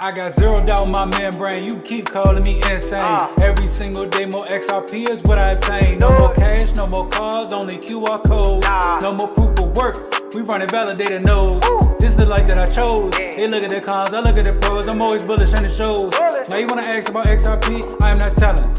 I got zeroed out my membrane, you keep calling me insane. Every single day more XRP is what I obtain. No more cash, no more cars, only QR codes. No more proof of work, we running validated nodes. This is the life that I chose. They look at the cons, I look at the pros. I'm always bullish and it shows. Now you wanna ask about XRP, I am not telling.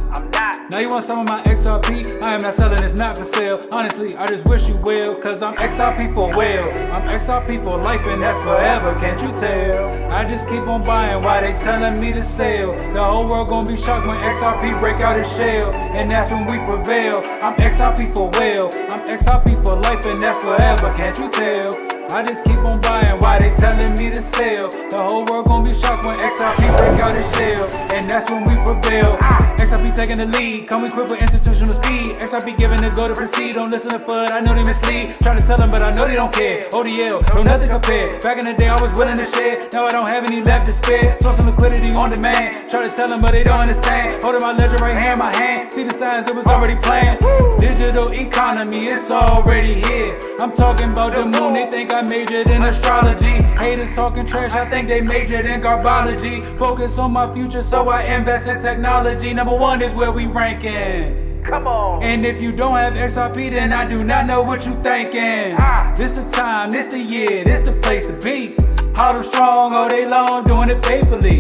Now you want some of my XRP, I am not selling, it's not for sale. Honestly, I just wish you well, cause I'm XRP for well. I'm XRP for life and that's forever, can't you tell? I just keep on buying while they telling me to sell. The whole world gonna be shocked when XRP break out its shell, and that's when we prevail. I'm XRP for well, I'm XRP for life and that's forever, can't you tell? I just keep on buying while they telling me to sell. The whole world gonna be shocked when XRP break out its shell, and that's when we prevail. XRP taking the lead, come equipped with institutional speed. XRP giving the go to proceed, don't listen to FUD, I know they mislead. Try to tell them but I know they don't care. ODL, no nothing compared. Back in the day I was willing to share, now I don't have any left to spare. Source some liquidity on demand, try to tell them but they don't understand. Holding my ledger right here in my hand, see the signs it was already planned. Digital economy, it's already here. I'm talking about the moon, they think I majored in astrology. Haters talking trash, I think they majored in garbology. Focus on my future, so I invest in technology. Number one is where we ranking. Come on. And if you don't have XRP, then I do not know what you thinking. This the time, this the year, this the place to be. Hard and strong all day long, doing it faithfully.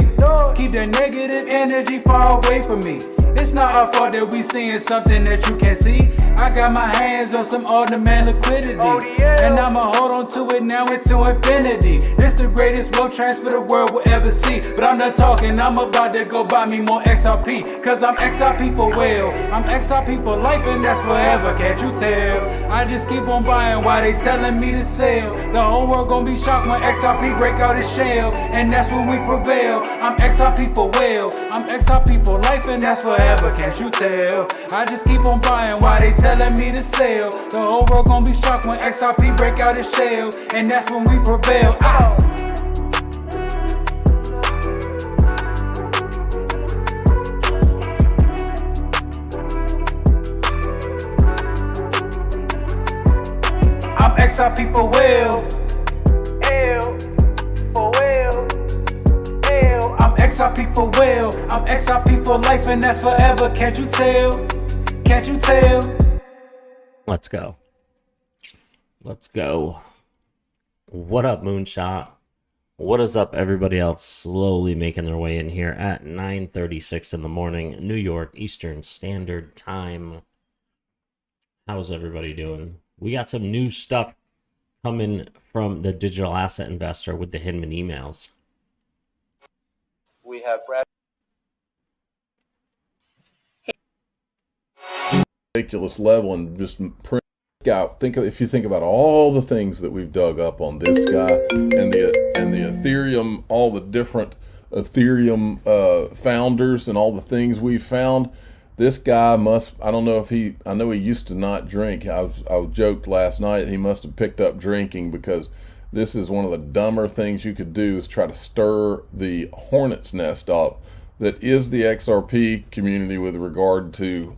Keep that negative energy far away from me. It's not our fault that we seeing something that you can't see. I got my hands on some on-demand liquidity, and I'ma hold on to it now into infinity. This the greatest wealth transfer the world will ever see. But I'm not talking, I'm about to go buy me more XRP, cause I'm XRP for well, I'm XRP for life and that's forever, can't you tell? I just keep on buying while they telling me to sell. The whole world gonna be shocked when XRP break out its shell, and that's when we prevail. I'm XRP for well, I'm XRP for life and that's forever, can't you tell? I just keep on buying while they telling me to sell. The whole world gonna be shocked when XRP break out its shell, and that's when we prevail. I'm XRP for well. I'm XRP for well, I'm XRP for life and that's forever, can't you tell? Can't you tell? Let's go. Let's go. What up, Moonshot? What is up, everybody else slowly making their way in here at 9:36 in the morning, New York Eastern Standard Time. How's everybody doing? We got some new stuff coming from the digital asset investor with the Hinman emails. We have Brad. Ridiculous level and just print out. If you think about all the things that we've dug up on this guy and the Ethereum, all the different Ethereum founders and all the things we've found. This guy must, I don't know if I know he used to not drink. I joked last night he must have picked up drinking, because this is one of the dumber things you could do, is try to stir the hornet's nest up that is the XRP community with regard to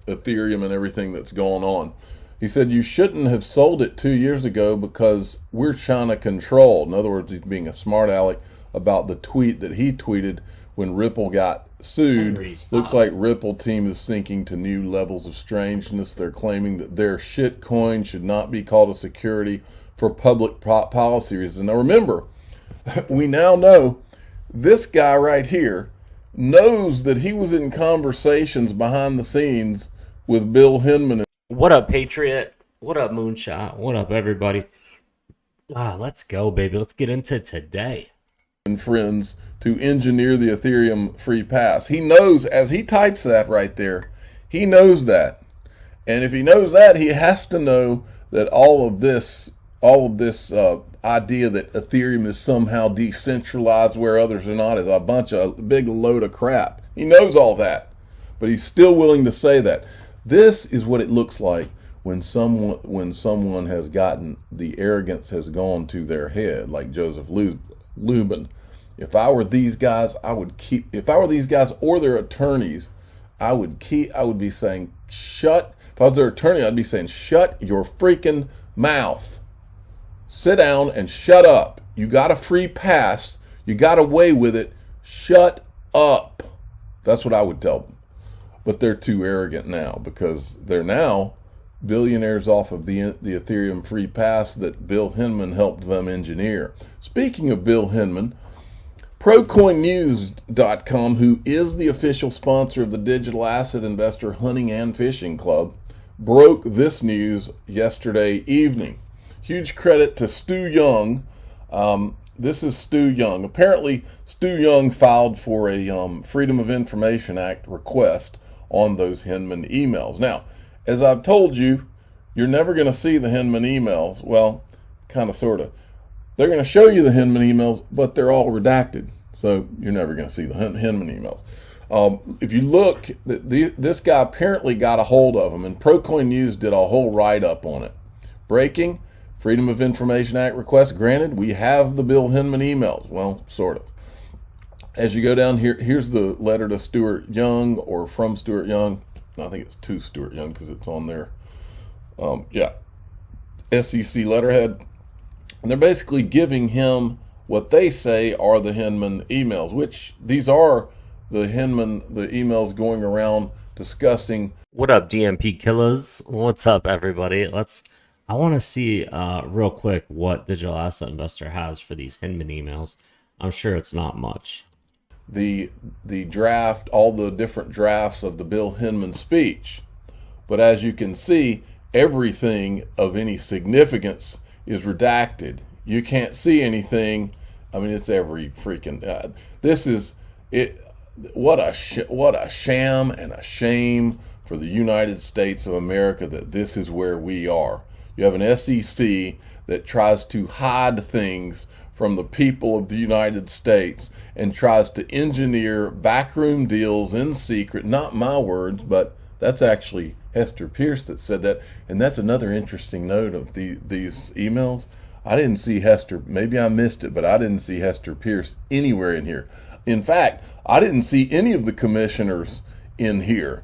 Ethereum and everything that's going on. He said you shouldn't have sold it 2 years ago because we're China controlled. In other words, he's being a smart aleck about the tweet that he tweeted when Ripple got sued. Looks like Ripple team is sinking to new levels of strangeness. They're claiming that their shit coin should not be called a security for public policy reasons. Now remember, we now know this guy right here knows that he was in conversations behind the scenes with Bill Hinman. What up, Patriot? What up, Moonshot? What up, everybody? Let's go, baby. Let's get into today. And friends to engineer the Ethereum free pass. He knows, as he types that right there, he knows that. And if he knows that, he has to know that all of this idea that Ethereum is somehow decentralized where others are not is a big load of crap. He knows all that, but he's still willing to say that. This is what it looks like when someone has gotten, the arrogance has gone to their head, like Joseph Lubin. If I were these guys, if I were these guys or their attorneys, I would be saying, if I was their attorney, I'd be saying, shut your freaking mouth. Sit down and shut up. You got a free pass. You got away with it. Shut up. That's what I would tell them. But they're too arrogant now because they're now billionaires off of the Ethereum free pass that Bill Hinman helped them engineer. Speaking of Bill Hinman, ProCoinNews.com, who is the official sponsor of the digital asset investor hunting and fishing club, broke this news yesterday evening. Huge credit to Stu Young. This is Stu Young. Apparently, Stu Young filed for a Freedom of Information Act request on those Hinman emails. Now, as I've told you, you're never going to see the Hinman emails. Well, kind of, sort of. They're going to show you the Hinman emails, but they're all redacted. So you're never going to see the Hinman emails. If you look, this guy apparently got a hold of them, and Procoin News did a whole write-up on it. Breaking, Freedom of Information Act request granted. We have the Bill Hinman emails. Well, sort of. As you go down here, here's the letter to Stuart Young, or from Stuart Young. I think it's to Stuart Young because it's on there. SEC letterhead. And they're basically giving him what they say are the Hinman emails, which these are the emails going around discussing. What up, DMP killers? What's up, everybody? I want to see real quick what Digital Asset Investor has for these Hinman emails. I'm sure it's not much. The draft, all the different drafts of the Bill Hinman speech. But as you can see, everything of any significance is redacted. You can't see anything. I mean, it's every freaking, this is it. What a sham and a shame for the United States of America that this is where we are. You have an SEC that tries to hide things from the people of the United States and tries to engineer backroom deals in secret. Not my words, but that's actually Hester Pierce that said that. And that's another interesting note of these emails. I didn't see Hester, maybe I missed it, but I didn't see Hester Pierce anywhere in here. In fact, I didn't see any of the commissioners in here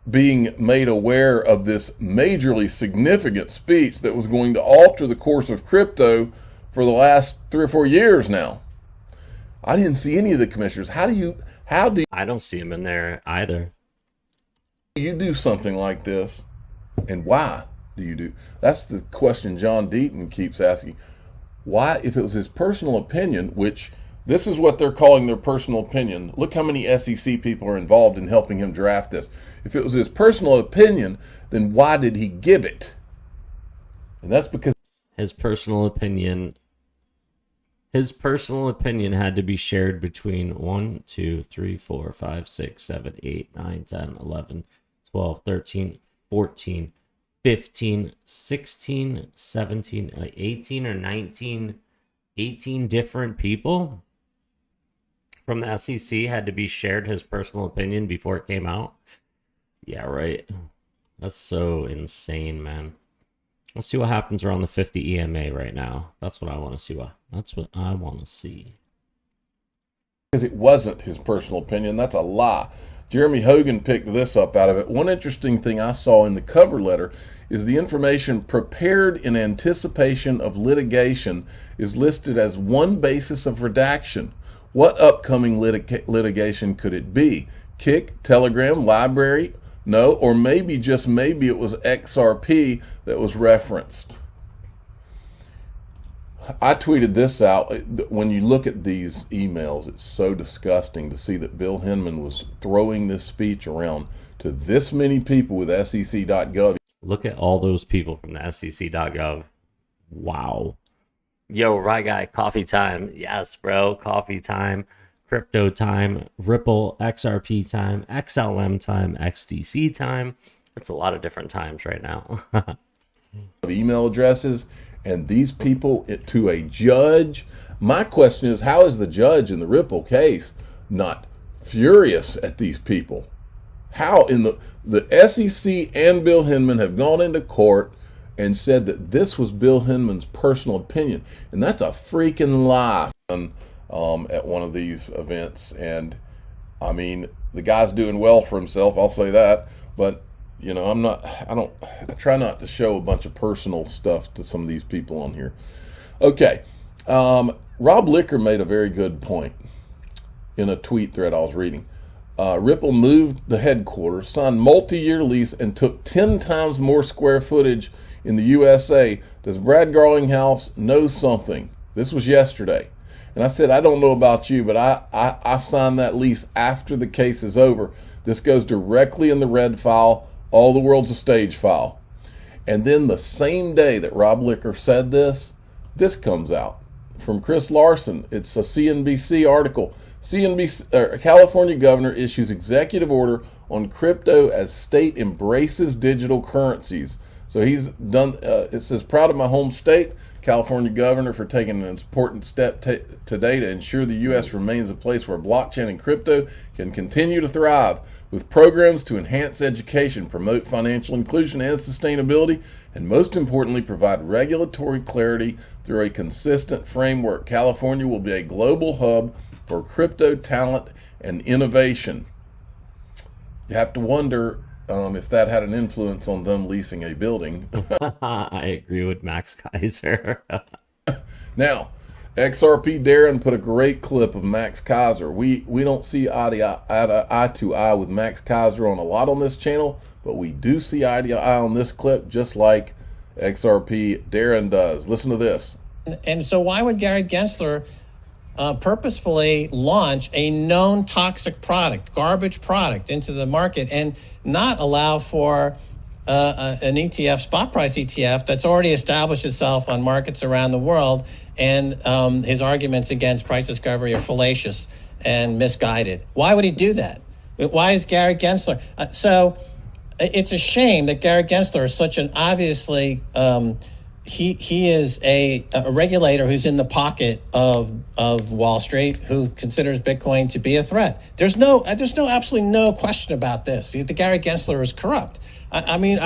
being made aware of this majorly significant speech that was going to alter the course of crypto for the last 3 or 4 years now. I didn't see any of the commissioners. How do I don't see him in there either. you do something like this, and why do you do? That's the question John Deaton keeps asking. Why, if it was his personal opinion, which this is what they're calling their personal opinion. Look how many SEC people are involved in helping him draft this. If it was his personal opinion, then why did he give it? And that's because His personal opinion had to be shared between 1, 2, 3, 4, 5, 6, 7, 8, 9, 10, 11, 12, 13, 14, 15, 16, 17, 18 or 19, 18 different people from the SEC had to be shared his personal opinion before it came out. Yeah, right. That's so insane, man. Let's see what happens around the 50 EMA right now. That's what I want to see. That's what I want to see. Because it wasn't his personal opinion. That's a lie. Jeremy Hogan picked this up out of it. One interesting thing I saw in the cover letter is the information prepared in anticipation of litigation is listed as one basis of redaction. What upcoming litigation could it be? Kik, Telegram, Library? No, or maybe, just maybe, it was XRP that was referenced. I tweeted this out. When you look at these emails, it's so disgusting to see that Bill Hinman was throwing this speech around to this many people with SEC.gov. Look at all those people from the SEC.gov. Wow. Yo, Right Guy, coffee time. Yes, bro, coffee time. Crypto time, Ripple, XRP time, XLM time, XDC time. It's a lot of different times right now. Email addresses, and these people to a judge. My question is, how is the judge in the Ripple case not furious at these people? How in the SEC and Bill Hinman have gone into court and said that this was Bill Hinman's personal opinion, and that's a freaking lie. At one of these events, and I mean, the guy's doing well for himself, I'll say that, but you know, I try not to show a bunch of personal stuff to some of these people on here. Okay, Rob Licker made a very good point. in a tweet thread I was reading. Ripple moved the headquarters, signed multi-year lease, and took 10 times more square footage in the USA. Does Brad Garlinghouse know something? This was yesterday. And I said, I don't know about you, but I signed that lease after the case is over. This goes directly in the red file. All the world's a stage file. And then the same day that Rob Licker said this comes out from Chris Larson. It's a CNBC article. California governor issues executive order on crypto as state embraces digital currencies. So he's done, it says, proud of my home state, California governor, for taking an important step today to ensure the U.S. remains a place where blockchain and crypto can continue to thrive, with programs to enhance education, promote financial inclusion and sustainability, and most importantly, provide regulatory clarity through a consistent framework. California will be a global hub for crypto talent and innovation. You have to wonder if that had an influence on them leasing a building. I agree with Max Kaiser. Now, XRP Darren put a great clip of Max Kaiser. We don't see eye to eye with Max Kaiser on a lot on this channel, but we do see eye to eye on this clip, just like XRP Darren does. Listen to this. And so why would Gary Gensler purposefully launch a known toxic product, garbage product, into the market and not allow for an ETF, spot price ETF, that's already established itself on markets around the world? And his arguments against price discovery are fallacious and misguided. Why would he do that? Why is Gary Gensler? So it's a shame that Gary Gensler is such an obviously, he is a regulator who's in the pocket of Wall Street, who considers Bitcoin to be a threat. There's absolutely no question about this. The Gary Gensler is corrupt. I mean,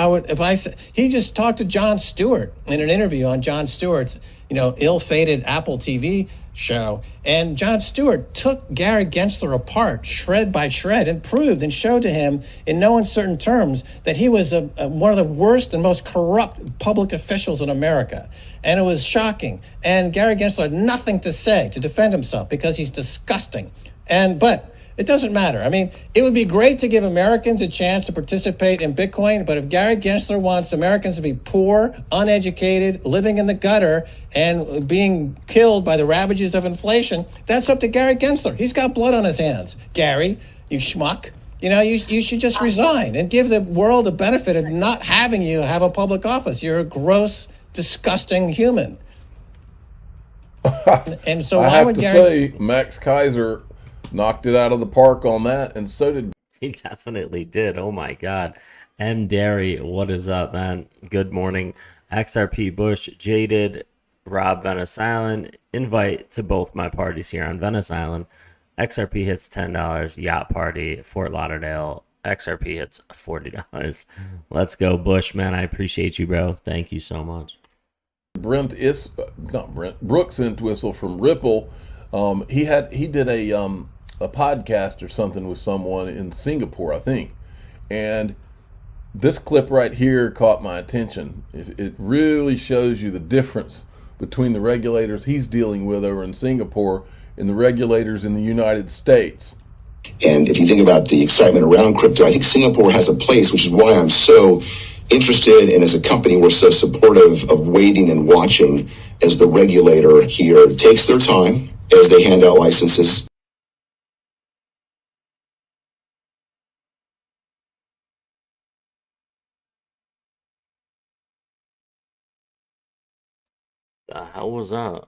he just talked to Jon Stewart in an interview on Jon Stewart's, ill-fated Apple TV show. And Jon Stewart took Gary Gensler apart, shred by shred, and proved and showed to him in no uncertain terms that he was one of the worst and most corrupt public officials in America. And it was shocking. And Gary Gensler had nothing to say to defend himself because he's disgusting. But it doesn't matter. I mean, it would be great to give Americans a chance to participate in Bitcoin, but if Gary Gensler wants Americans to be poor, uneducated, living in the gutter, and being killed by the ravages of inflation, that's up to Gary Gensler. He's got blood on his hands. Gary, you schmuck. You should just resign and give the world the benefit of not having you have a public office. You're a gross, disgusting human. And so I why have would to Gary... say, Max Kaiser knocked it out of the park on that, and so did. He definitely did. Oh my God. M. Derry, what is up, man? Good morning. XRP Bush, Jaded, Rob Venice Island. Invite to both my parties here on Venice Island. XRP hits $10. Yacht Party, Fort Lauderdale. XRP hits $40. Let's go, Bush, man. I appreciate you, bro. Thank you so much. Brooks Entwistle from Ripple. He did a podcast or something with someone in Singapore, I think, and this clip right here caught my attention. It really shows you the difference between the regulators he's dealing with over in Singapore and the regulators in the United States. And if you think about the excitement around crypto, I think Singapore has a place, which is why I'm so interested, and as a company, we're so supportive of waiting and watching as the regulator here takes their time as they hand out licenses. The hell was that?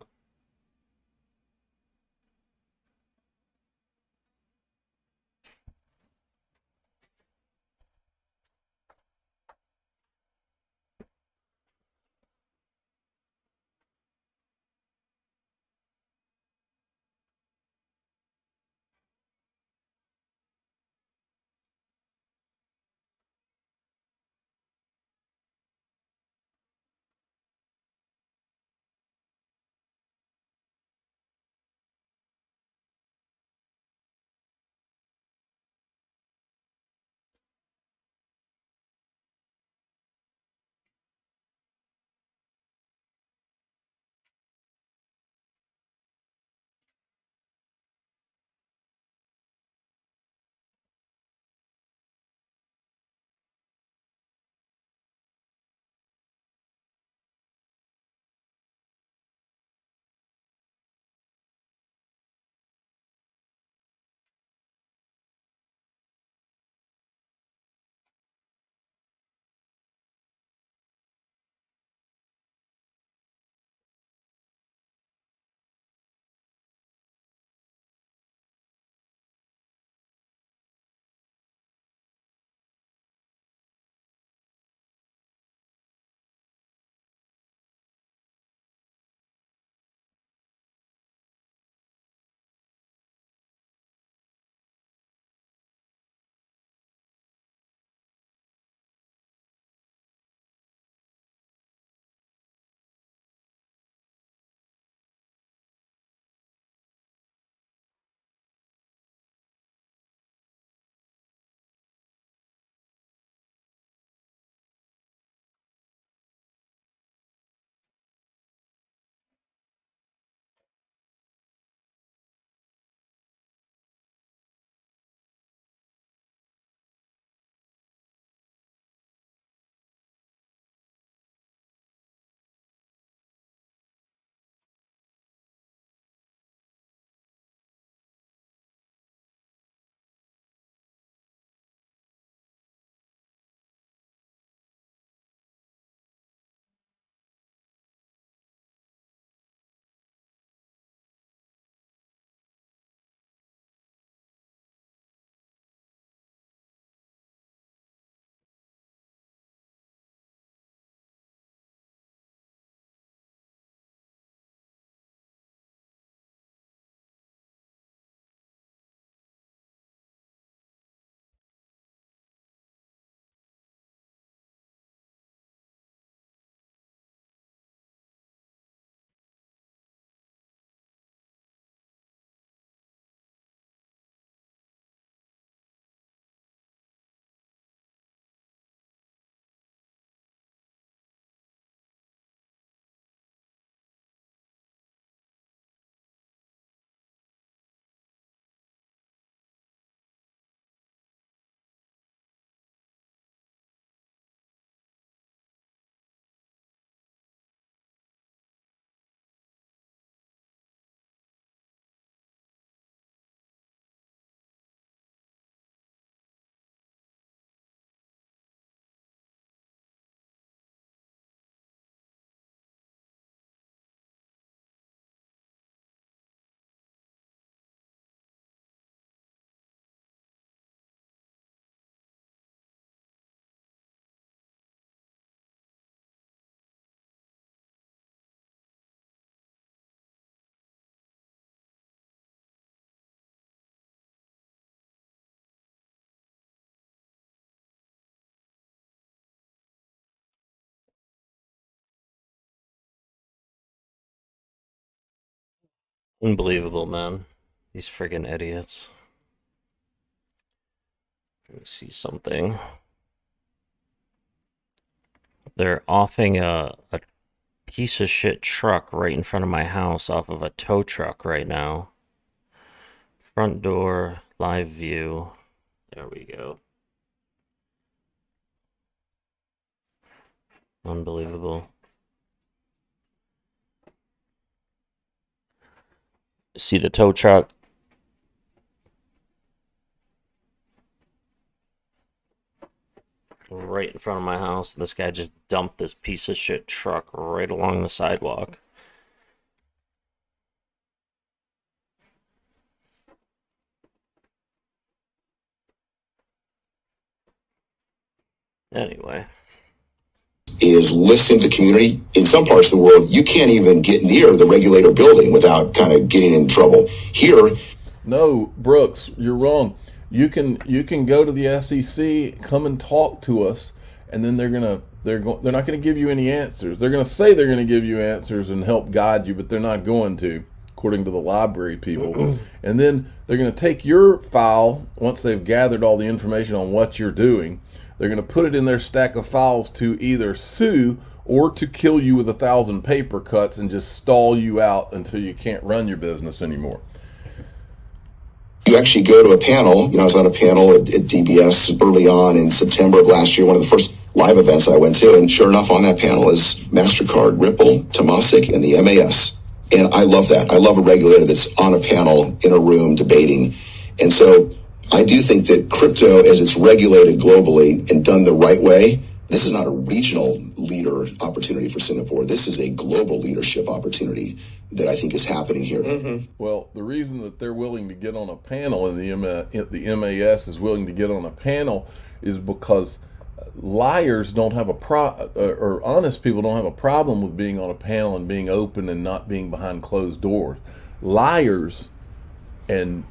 Unbelievable, man. These friggin' idiots. Let me see something. They're offing a piece of shit truck right in front of my house off of a tow truck right now. Front door, live view. There we go. Unbelievable. See the tow truck? Right in front of my house. This guy just dumped this piece of shit truck right along the sidewalk. Anyway. Is listening to the community. In some parts of the world, you can't even get near the regulator building without kind of getting in trouble. Here, No, Brooks, you're wrong. You can go to the SEC, come and talk to us, and then they're not gonna give you any answers. They're gonna say they're gonna give you answers and help guide you, but they're not going to, according to the library people. And then they're gonna take your file once they've gathered all the information on what you're doing. They're gonna put it in their stack of files to either sue or to kill you with 1,000 paper cuts and just stall you out until you can't run your business anymore. you actually go to a panel. I was on a panel at DBS early on in September of last year, one of the first live events I went to, and sure enough, on that panel is MasterCard, Ripple, Temasek, and the MAS. And I love that. I love a regulator that's on a panel in a room debating. And so I do think that crypto, as it's regulated globally and done the right way, this is not a regional leader opportunity for Singapore. This is a global leadership opportunity that I think is happening here. Mm-hmm. Well, the reason that they're willing to get on a panel and the MAS is willing to get on a panel is because liars don't have or honest people don't have a problem with being on a panel and being open and not being behind closed doors. Liars and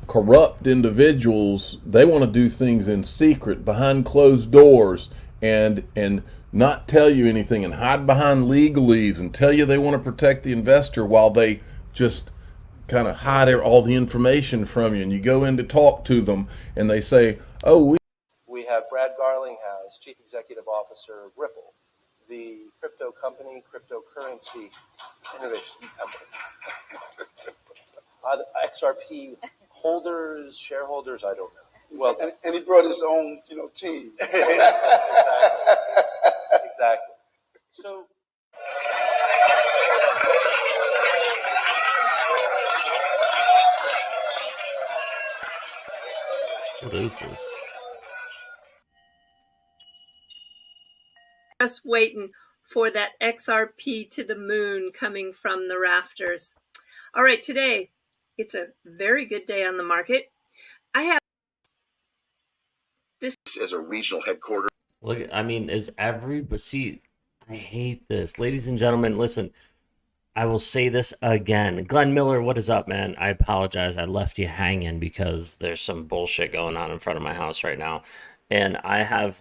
corrupt individuals, they want to do things in secret behind closed doors and not tell you anything and hide behind legalese and tell you they want to protect the investor while they just kind of hide all the information from you. And you go in to talk to them and they say, oh, we have Brad Garlinghouse, Chief Executive Officer of Ripple, the crypto company, cryptocurrency innovation company. The XRP holders, shareholders, I don't know. Well, and he brought his own, team. Exactly. So. What is this? Just waiting for that XRP to the moon coming from the rafters. All right, today it's a very good day on the market. I have this As a regional headquarters. Look, I mean, see, I hate this. Ladies and gentlemen, listen, I will say this again. Glenn Miller, what is up, man? I apologize. I left you hanging because there's some bullshit going on in front of my house right now. And I have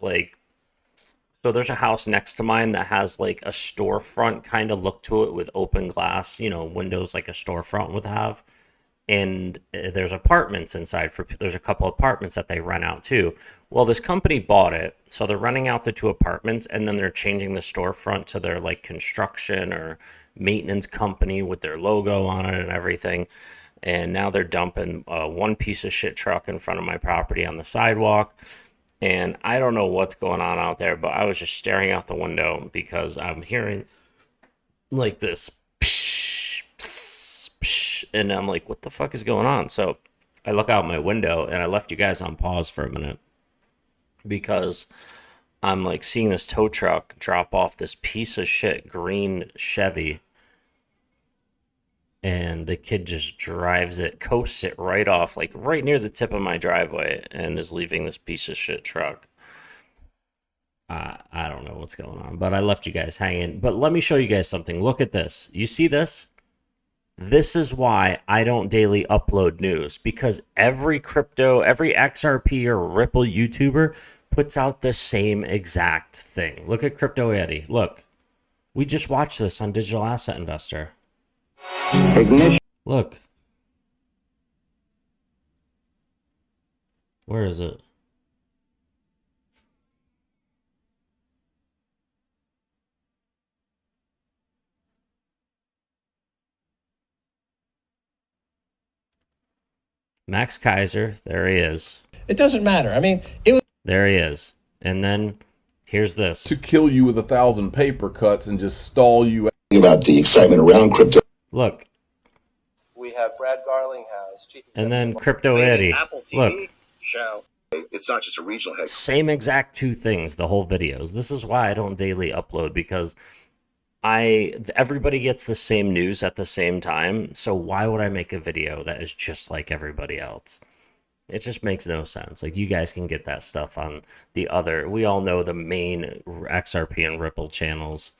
so there's a house next to mine that has like a storefront kind of look to it with open glass, windows like a storefront would have. And there's apartments inside there's a couple apartments that they rent out too. Well, this company bought it, so they're renting out the 2 apartments, and then they're changing the storefront to their like construction or maintenance company with their logo on it and everything. And now they're dumping one piece of shit truck in front of my property on the sidewalk. And I don't know what's going on out there, but I was just staring out the window because I'm hearing like this psh, psh, psh, and I'm like, what the fuck is going on? So I look out my window, and I left you guys on pause for a minute because I'm like seeing this tow truck drop off this piece of shit green Chevy, and the kid just drives it, coasts it right off, like right near the tip of my driveway, and is leaving this piece of shit truck. I don't know what's going on, but I left you guys hanging. But let me show you guys something. Look at this. You see this? This is why I don't daily upload news, because every XRP or Ripple YouTuber puts out the same exact thing. Look at Crypto Eddie. Look, we just watched this on Digital Asset Investor. Ignition. Look. Where is it? Max Kaiser, there he is. It doesn't matter. I mean, it was. There he is. And then here's this. To kill you with 1,000 paper cuts and just stall you. About the excitement around crypto. Look. We have Brad Garlinghouse, Chief And then Executive Crypto Eddie. Apple TV Look. show. It's not just a regional head. Same exact two things, the whole videos. This is why I don't daily upload, because everybody gets the same news at the same time. So why would I make a video that is just like everybody else? It just makes no sense. Like, you guys can get that stuff on the other. We all know the main XRP and Ripple channels.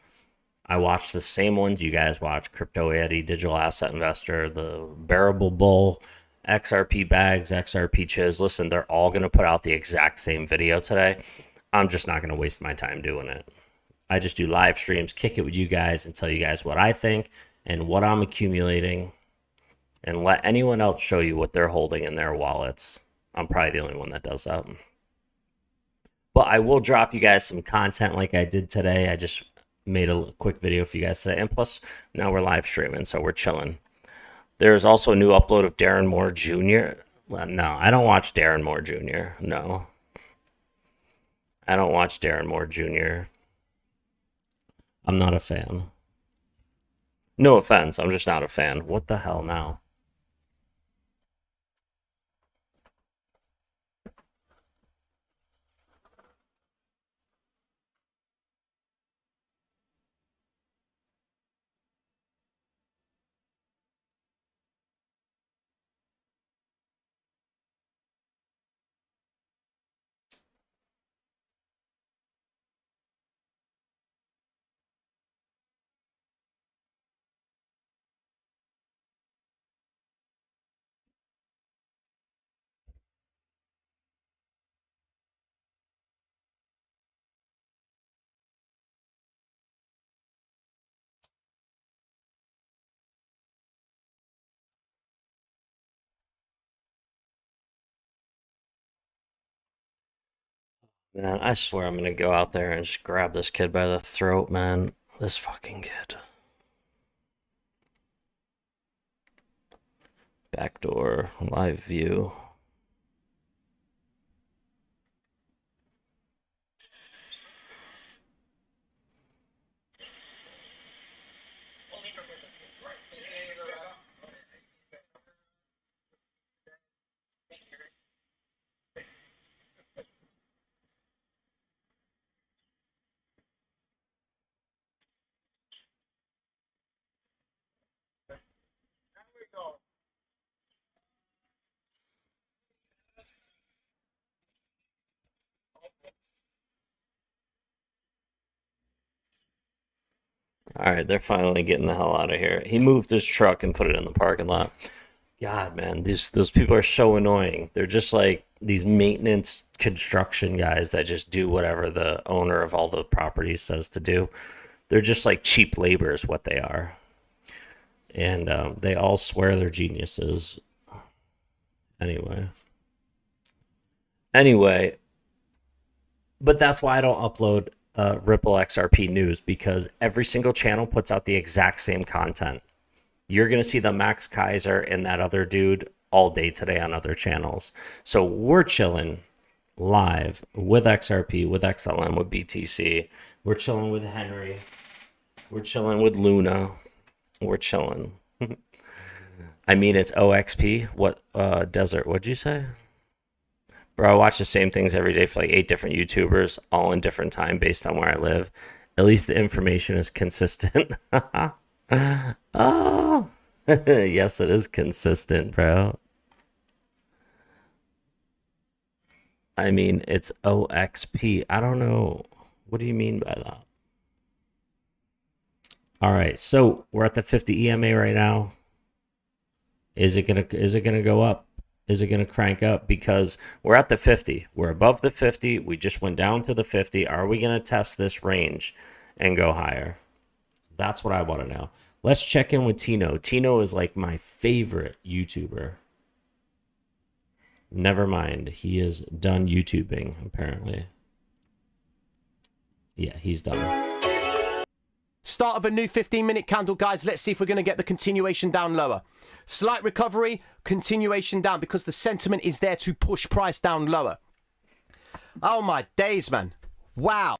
I watch the same ones you guys watch: Crypto Eddie, Digital Asset Investor, the Bearable Bull, XRP Bags, XRP Chiz. Listen, they're all going to put out the exact same video today. I'm just not going to waste my time doing it. I just do live streams, kick it with you guys, and tell you guys what I think and what I'm accumulating, and let anyone else show you what they're holding in their wallets. I'm probably the only one that does that. But I will drop you guys some content like I did today. I just made a quick video for you guys today. And plus, now we're live streaming, so we're chilling. There's also a new upload of Darren Moore Jr. No, I don't watch Darren Moore Jr. No. I don't watch Darren Moore Jr. I'm not a fan. No offense, I'm just not a fan. What the hell now? Man, I swear I'm gonna go out there and just grab this kid by the throat, man. This fucking kid. Backdoor, live view. All right, they're finally getting the hell out of here. He moved his truck and put it in the parking lot. God, man, those people are so annoying. They're just like these maintenance construction guys that just do whatever the owner of all the properties says to do. They're just like cheap labor is what they are. And they all swear they're geniuses. Anyway, but that's why I don't upload Ripple XRP news, because every single channel puts out the exact same content. You're going to see the Max Kaiser and that other dude all day today on other channels. So we're chilling live with XRP, with XLM, with BTC. We're chilling with Henry. We're chilling with Luna. We're chilling. I mean, it's OXP. What, Desert, what'd you say? Bro, I watch the same things every day for like 8 different YouTubers, all in different time based on where I live. At least the information is consistent. Oh, yes, it is consistent, bro. I mean, it's OXP. I don't know. What do you mean by that? All right, so we're at the 50 EMA right now. Is it gonna go up? Is it gonna crank up? Because we're at the 50. We're above the 50. We just went down to the 50. Are we gonna test this range and go higher? That's what I want to know. Let's check in with Tino. Tino is like my favorite YouTuber. Never mind. He is done YouTubing, apparently. Yeah, he's done. Start of a new 15-minute candle, guys. Let's see if we're going to get the continuation down lower. Slight recovery, continuation down, because the sentiment is there to push price down lower. Oh my days, man. Wow.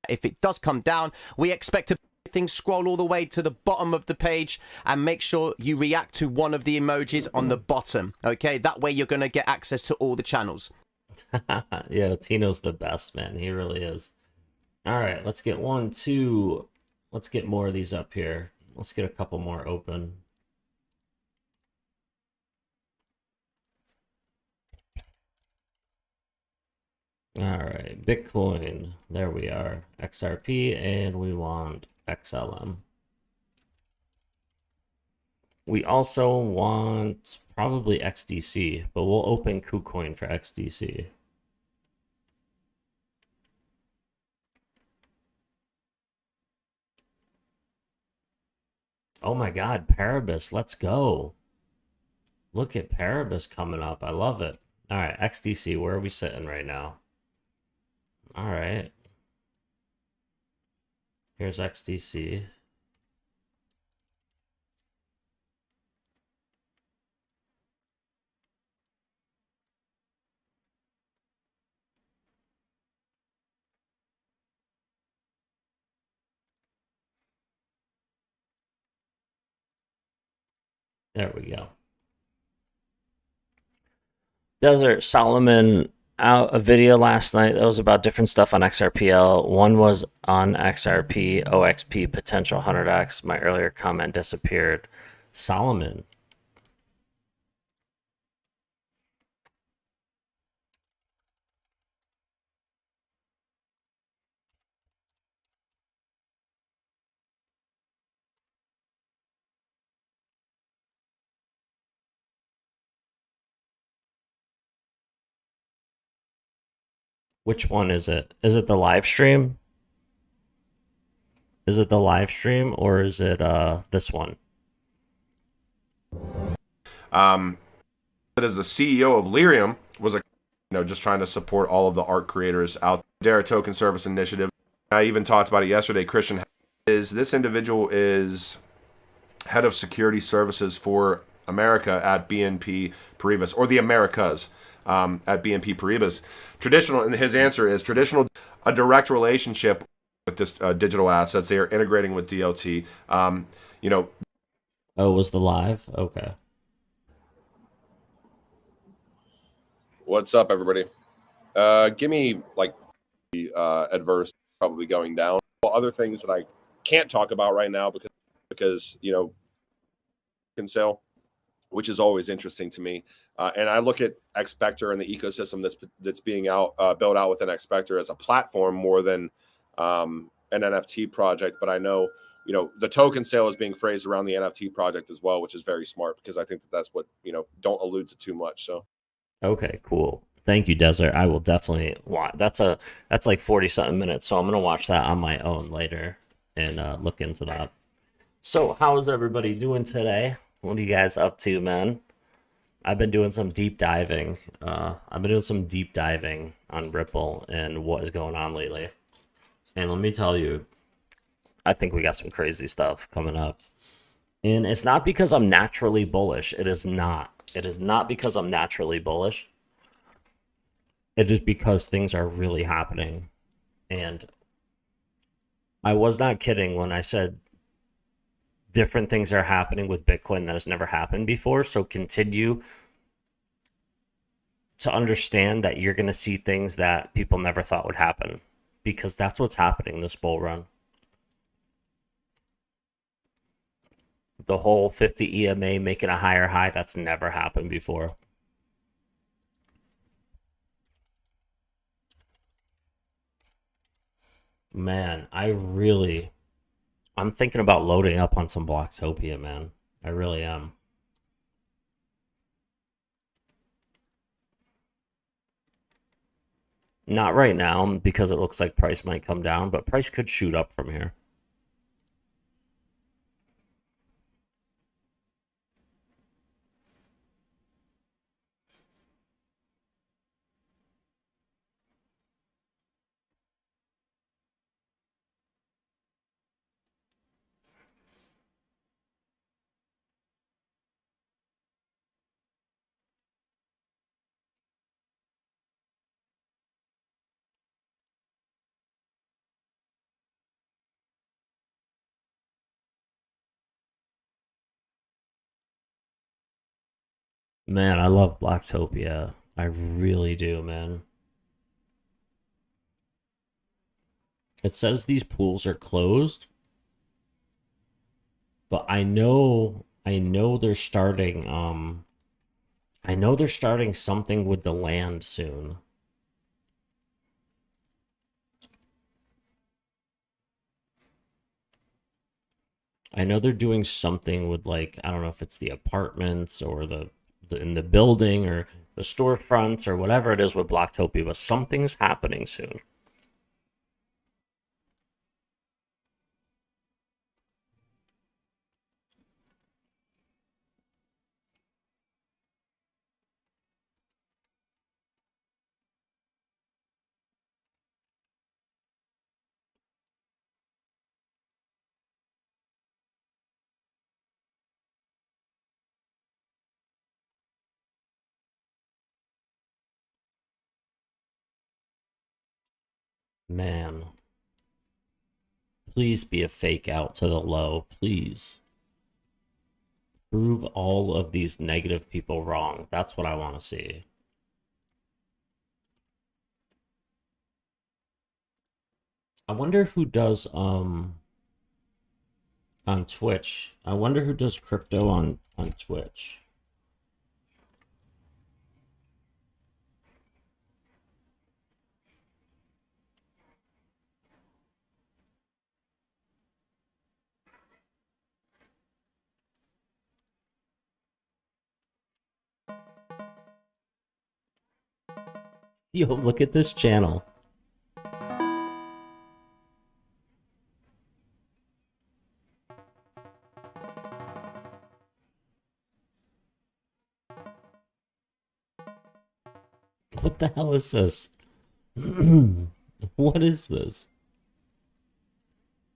If it does come down, we expect to things scroll all the way to the bottom of the page, and make sure you react to one of the emojis on the bottom. Okay, that way you're going to get access to all the channels. Yeah, Tino's the best, man. He really is. All right, let's get let's get more of these up here. Let's get a couple more open. All right, Bitcoin. There we are. XRP, and we want XLM. We also want probably XDC, but we'll open KuCoin for XDC. Oh my God, Paribus, let's go. Look at Paribus coming up. I love it. All right, XDC, where are we sitting right now? All right. Here's XDC. There we go. Desert Solomon out a video last night that was about different stuff on XRPL. One was on XRP, OXP, potential 100x. My earlier comment disappeared. Solomon. Which one is it? Is it the live stream? Is it the live stream, or is it this one? As the CEO of Lyrium was just trying to support all of the art creators out there. Token Service Initiative. I even talked about it yesterday. Christian this individual is head of security services for America at BNP Paribas, or the Americas at BNP Paribas. Traditional, and his answer is traditional, a direct relationship with this digital assets. They are integrating with DLT. Oh, was the live? Okay. What's up, everybody? Give me adverse probably going down. Other things that I can't talk about right now because can sell, which is always interesting to me. And I look at Expector and the ecosystem that's being built out within Expector as a platform more than an NFT project. But I know the token sale is being phrased around the NFT project as well, which is very smart because I think that's what don't allude to too much. So. Okay, cool. Thank you, Desert. I will definitely watch. That's like 40-something minutes, so I'm gonna watch that on my own later and look into that. So, how is everybody doing today? What are you guys up to, man? I've been doing some deep diving. I've been doing some deep diving on Ripple and what is going on lately. And let me tell you, I think we got some crazy stuff coming up. And it's not because I'm naturally bullish. It is not. It is not because I'm naturally bullish. It is because things are really happening. And I was not kidding when I said different things are happening with Bitcoin that has never happened before. So continue to understand that you're going to see things that people never thought would happen, because that's what's happening this bull run. The whole 50 EMA making a higher high, that's never happened before. Man, I'm thinking about loading up on some Blocktopia, man. I really am. Not right now, because it looks like price might come down, but price could shoot up from here. Man, I love Blacktopia. I really do, man. It says these pools are closed, but I know they're starting I know they're starting something with the land soon. I know they're doing something with, like, I don't know if it's the apartments or the in the building or the storefronts or whatever it is with Blacktopia, but something's happening soon. Man. Please be a fake out to the low, please. Prove all of these negative people wrong. That's what I want to see. I wonder who does on Twitch. I wonder who does crypto on Twitch. Yo, look at this channel. What the hell is this? What is this?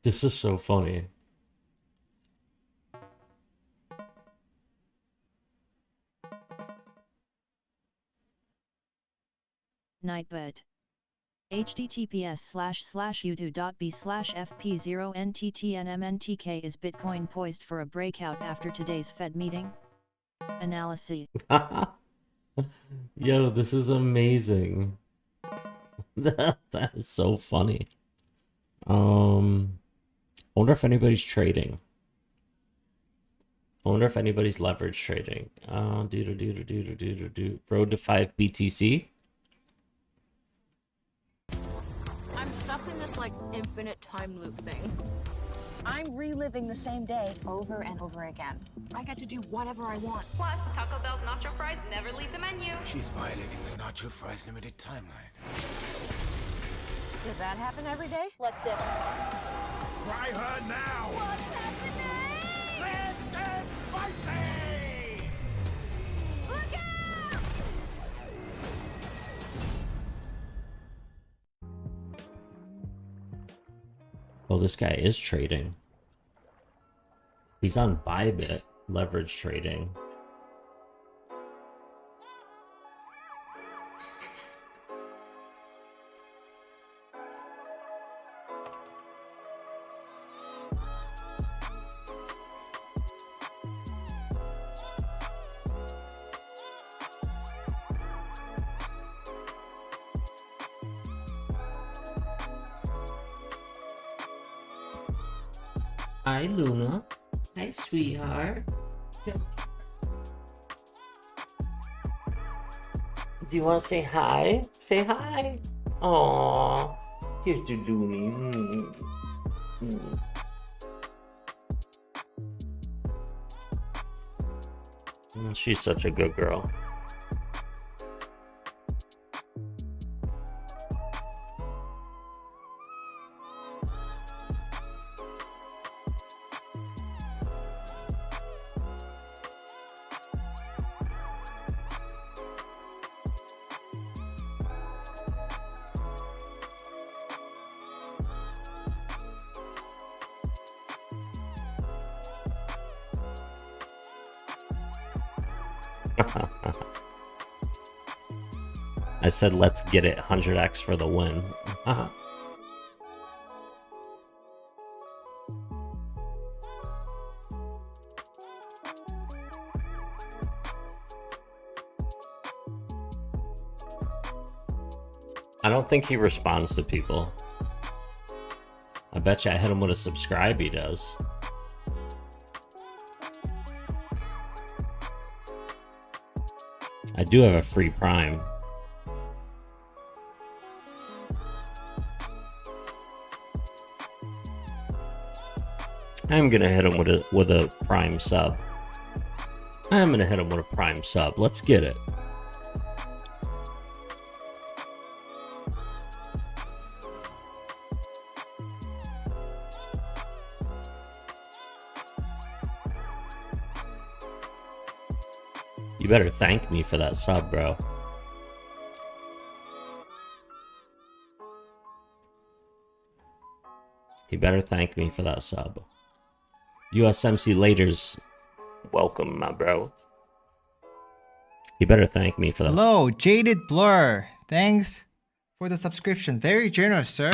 This is so funny. Nightbird. https://udo.b/fp0nttnmntk is Bitcoin poised for a breakout after today's Fed meeting? Analysis. Yo, this is amazing. That is so funny. I wonder if anybody's trading. I wonder if anybody's leverage trading. Road to 5 BTC. I'm stuck in this like infinite time loop thing. I'm reliving the same day over and over again. I get to do whatever I want. Plus, Taco Bell's nacho fries never leave the menu. She's violating the nacho fries limited timeline. Does that happen every day? Let's dip. Try her now! What's happening? Let's get spicy! Look out! Oh, this guy is trading. He's on Bybit, leverage trading. Hi, Luna. Hi, sweetheart. Do you want to say hi? Say hi. Aww. Here's the Looney. She's such a good girl. I said, let's get it 100x for the win. I don't think he responds to people. I bet you I hit him with a subscribe, he does. I do have a free Prime. I'm gonna hit him with a Prime sub. I'm gonna hit him with a Prime sub. Let's get it. You better thank me for that sub, bro. You better thank me for that sub. USMC Laters, welcome, my bro. You better thank me for that. Hello, Jaded Blur. Thanks for the subscription. Very generous, sir.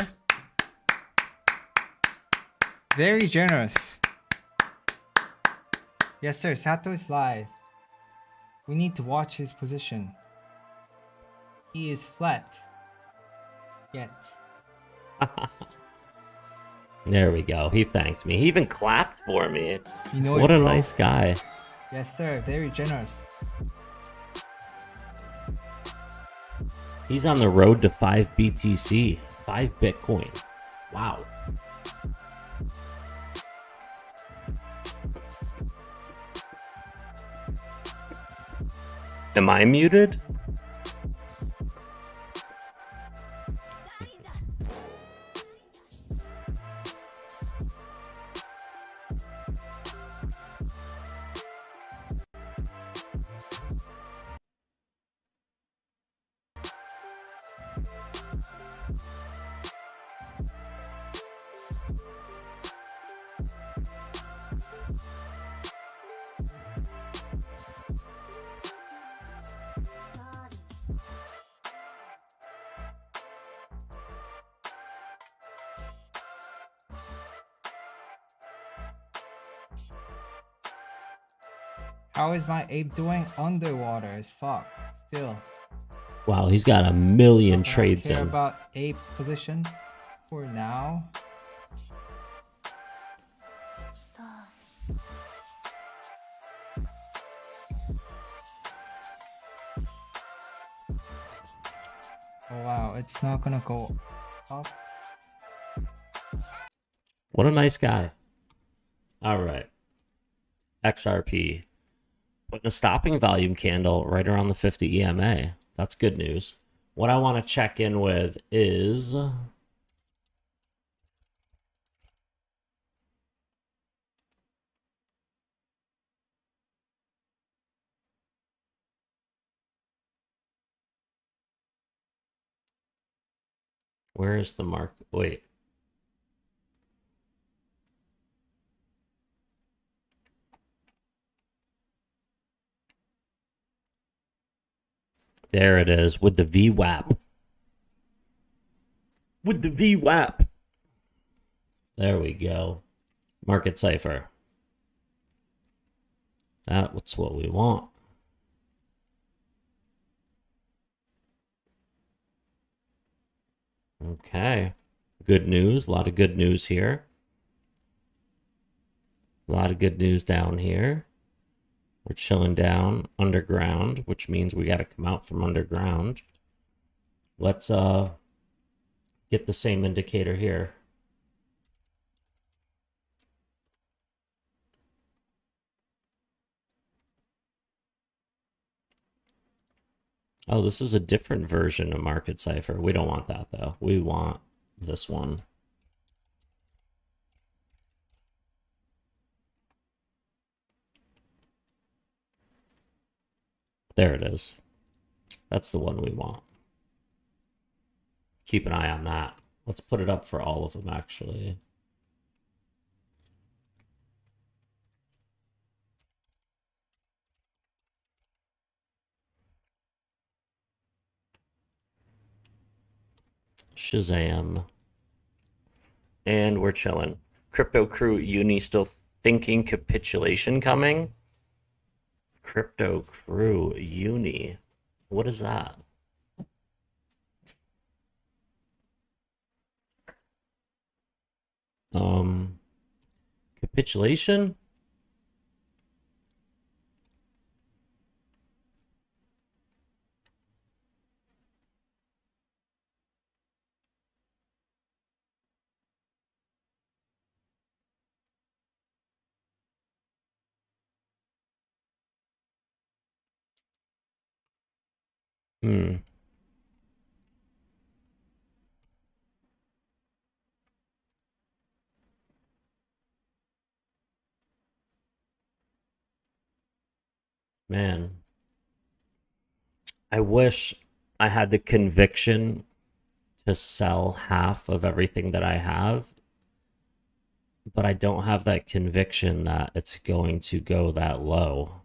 Very generous. Yes, sir. Sato is live. We need to watch his position. He is flat. Yet. There we go. He thanked me. He even clapped for me. You know what it, a bro. nice guy. Yes, sir. Very generous. He's on the road to 5 BTC, 5 Bitcoin. Wow. Am I muted? How is my ape doing? Underwater as fuck. Still. Wow, he's got a million I trades care in. about ape position for now. Oh wow, it's not gonna go up. What a nice guy. All right. XRP. Putting a stopping volume candle right around the 50 EMA. That's good news. What I want to check in with is... Where is the mark? Wait. There it is with the VWAP. With the VWAP. There we go. Market cipher. That's what we want. Okay. Good news. A lot of good news here. A lot of good news down here. We're chilling down underground, which means we got to come out from underground. Let's get the same indicator here. Oh, this is a different version of Market Cipher. We don't want that though. We want this one. There it is. That's the one we want. Keep an eye on that. Let's put it up for all of them, actually. Shazam. And we're chilling. Crypto Crew Uni still thinking capitulation coming? Crypto Crew Uni. What is that? Capitulation? Hmm. Man, I wish I had the conviction to sell half of everything that I have, but I don't have that conviction that it's going to go that low.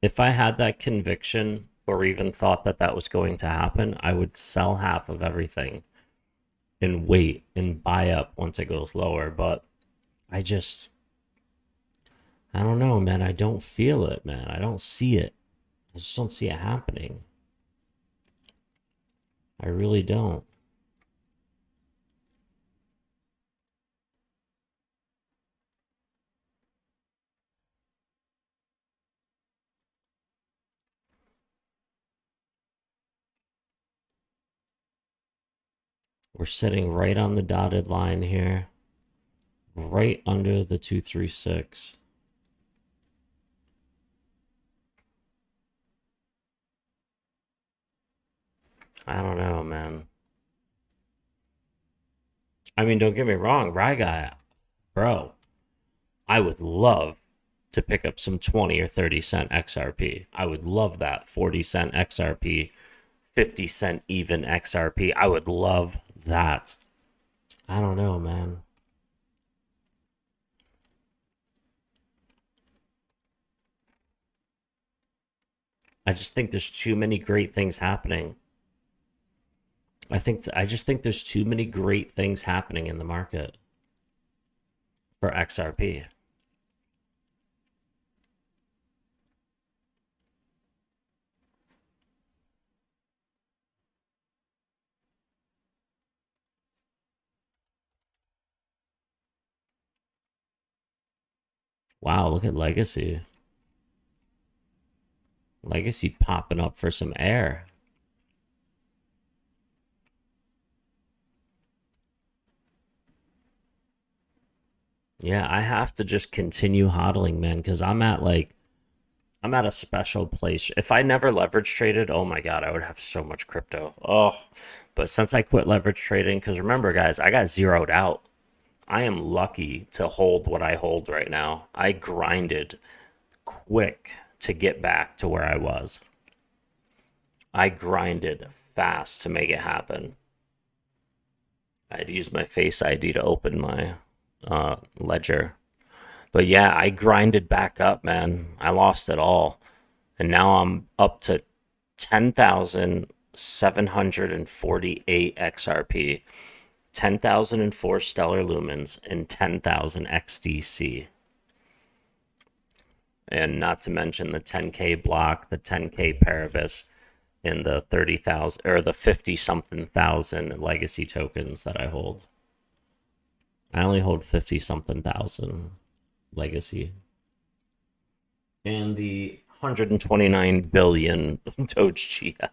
If I had that conviction or even thought that that was going to happen, I would sell half of everything and wait and buy up once it goes lower. But I don't know, man. I don't feel it, man. I don't see it. I just don't see it happening. I really don't. We're sitting right on the dotted line here, right under the 236. I don't know, man. I mean, don't get me wrong, Rye Guy, bro, I would love to pick up some 20 or 30 cent XRP. I would love that. 40 cent XRP, 50 cent even XRP. I would love that. I don't know, man. I just think there's too many great things happening. I just think there's too many great things happening in the market for XRP. Wow, look at Legacy. Legacy popping up for some air. Yeah, I have to just continue hodling, man, because I'm at a special place. If I never leverage traded, oh my God, I would have so much crypto. Oh, but since I quit leverage trading, because remember, guys, I got zeroed out. I am lucky to hold what I hold right now. I grinded quick to get back to where I was. I grinded fast to make it happen. I had to use my Face ID to open my ledger. But yeah, I grinded back up, man. I lost it all. And now I'm up to 10,748 XRP, 10,004 Stellar Lumens, and 10,000 XDC. And not to mention the 10K block, the 10K Paribus, and the 30,000 or the 50 something thousand legacy tokens that I hold. I only hold 50 something thousand legacy. And the 129 billion Doge GF.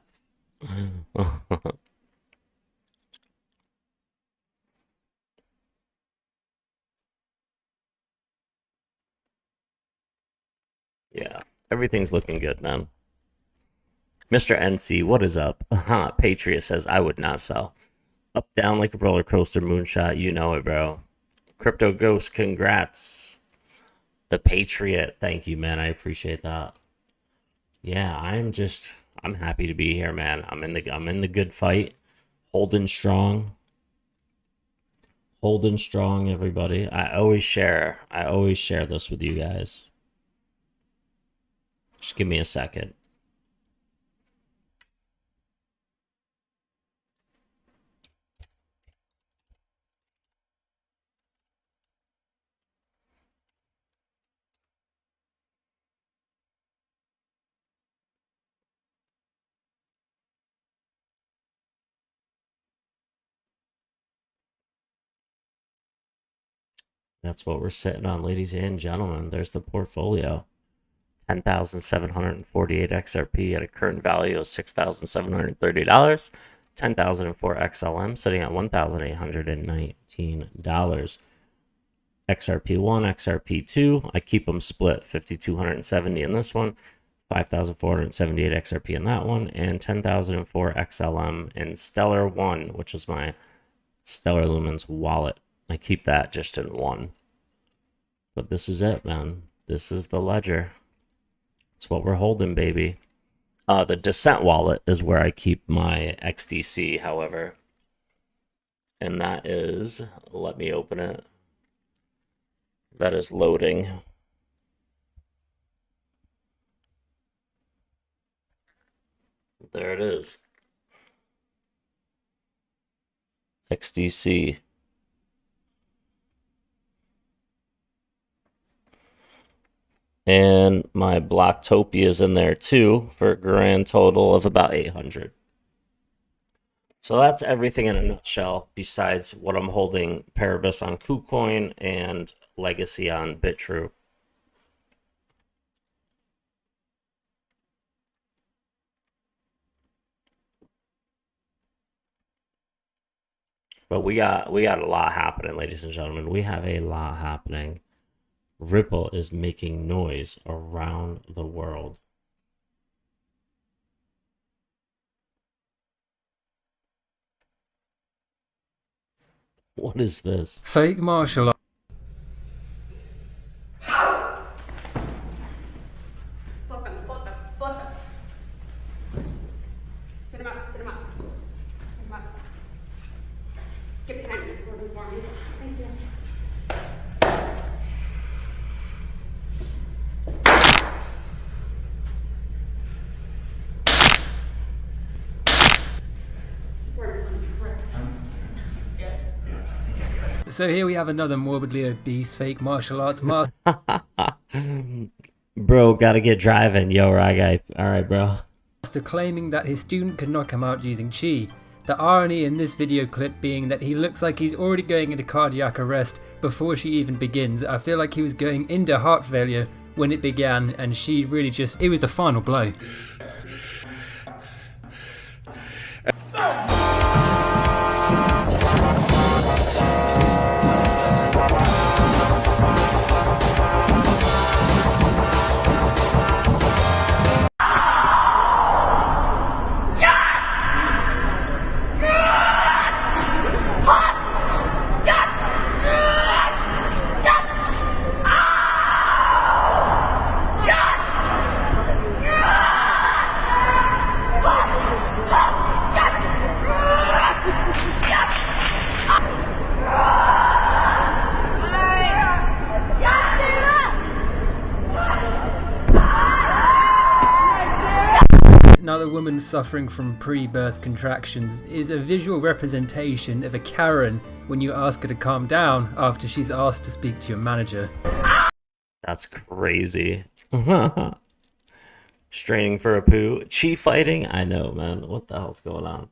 Yeah, everything's looking good, man. Mr. NC, what is up? Patriot says, I would not sell. Up, down like a roller coaster, moonshot. You know it, bro. Crypto Ghost, congrats. The Patriot, thank you, man. I appreciate that. Yeah, I'm happy to be here, man. I'm in the good fight. Holding strong. Holding strong, everybody. I always share this with you guys. Just give me a second. That's what we're sitting on, ladies and gentlemen. There's the portfolio. 10,748 XRP at a current value of $6,730. 10,004 XLM sitting at $1,819. XRP1, XRP2, I keep them split. 5,270 in this one, 5,478 XRP in that one, and 10,004 XLM in Stellar 1, which is my Stellar Lumens wallet. I keep that just in one. But this is it, man. This is the ledger. It's what we're holding, baby. The Descent wallet is where I keep my XDC, however. And that is, let me open it. That is loading. There it is. XDC. And my Blocktopia is in there too for a grand total of about 800. So that's everything in a nutshell besides what I'm holding Paribus on KuCoin and Legacy on BitTrue. But we got a lot happening, ladies and gentlemen. We have a lot happening. Ripple is making noise around the world. What is this? Fake martial art. Sit him up, sit him up. Sit him up. Get behind this Gordon for me. Thank you. So here we have another morbidly obese fake martial arts master. Bro, gotta get driving. Yo, right guy. Alright, bro. Claiming that his student could knock him out using chi. The irony in this video clip being that he looks like he's already going into cardiac arrest before she even begins. I feel like he was going into heart failure when it began, and she really just, it was the final blow. Another woman suffering from pre-birth contractions is a visual representation of a Karen when you ask her to calm down after she's asked to speak to your manager. That's crazy. Straining for a poo. Chi fighting? I know, man. What the hell's going on?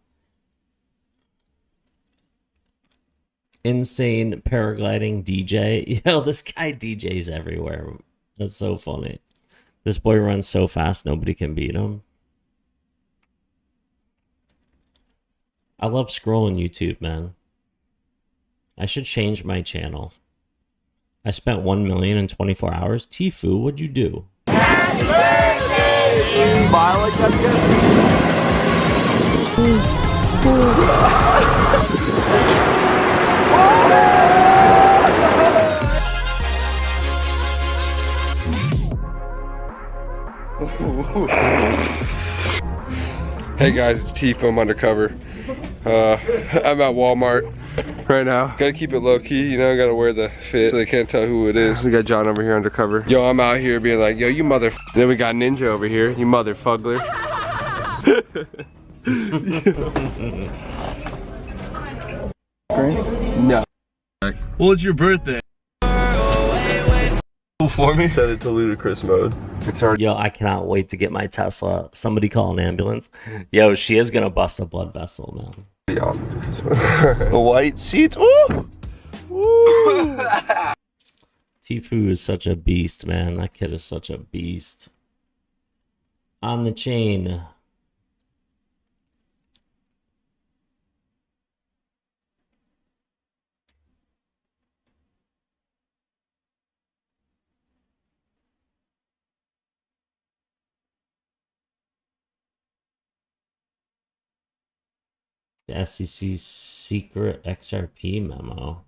Insane paragliding DJ. Yo, this guy DJs everywhere. That's so funny. This boy runs so fast, nobody can beat him. I love scrolling YouTube, man. I should change my channel. I spent 1 million in 24 hours. Tfue, what'd you do? Happy birthday! Smile like that again. Hey guys, it's Tfue. I'm undercover. I'm at Walmart right now. Gotta keep it low key, you know, gotta wear the fit so they can't tell who it is. We got John over here undercover. Yo, I'm out here being like, yo, you mother. Then we got Ninja over here, you mother fuggler. No. Well, it's your birthday. For me, set it to ludicrous mode. It's already. Yo, I cannot wait to get my Tesla. Somebody call an ambulance. Yo, she is gonna bust a blood vessel, man. The white seats. Ooh! Ooh! Tfue is such a beast, man. That kid is such a beast. On the chain. The SEC secret XRP memo.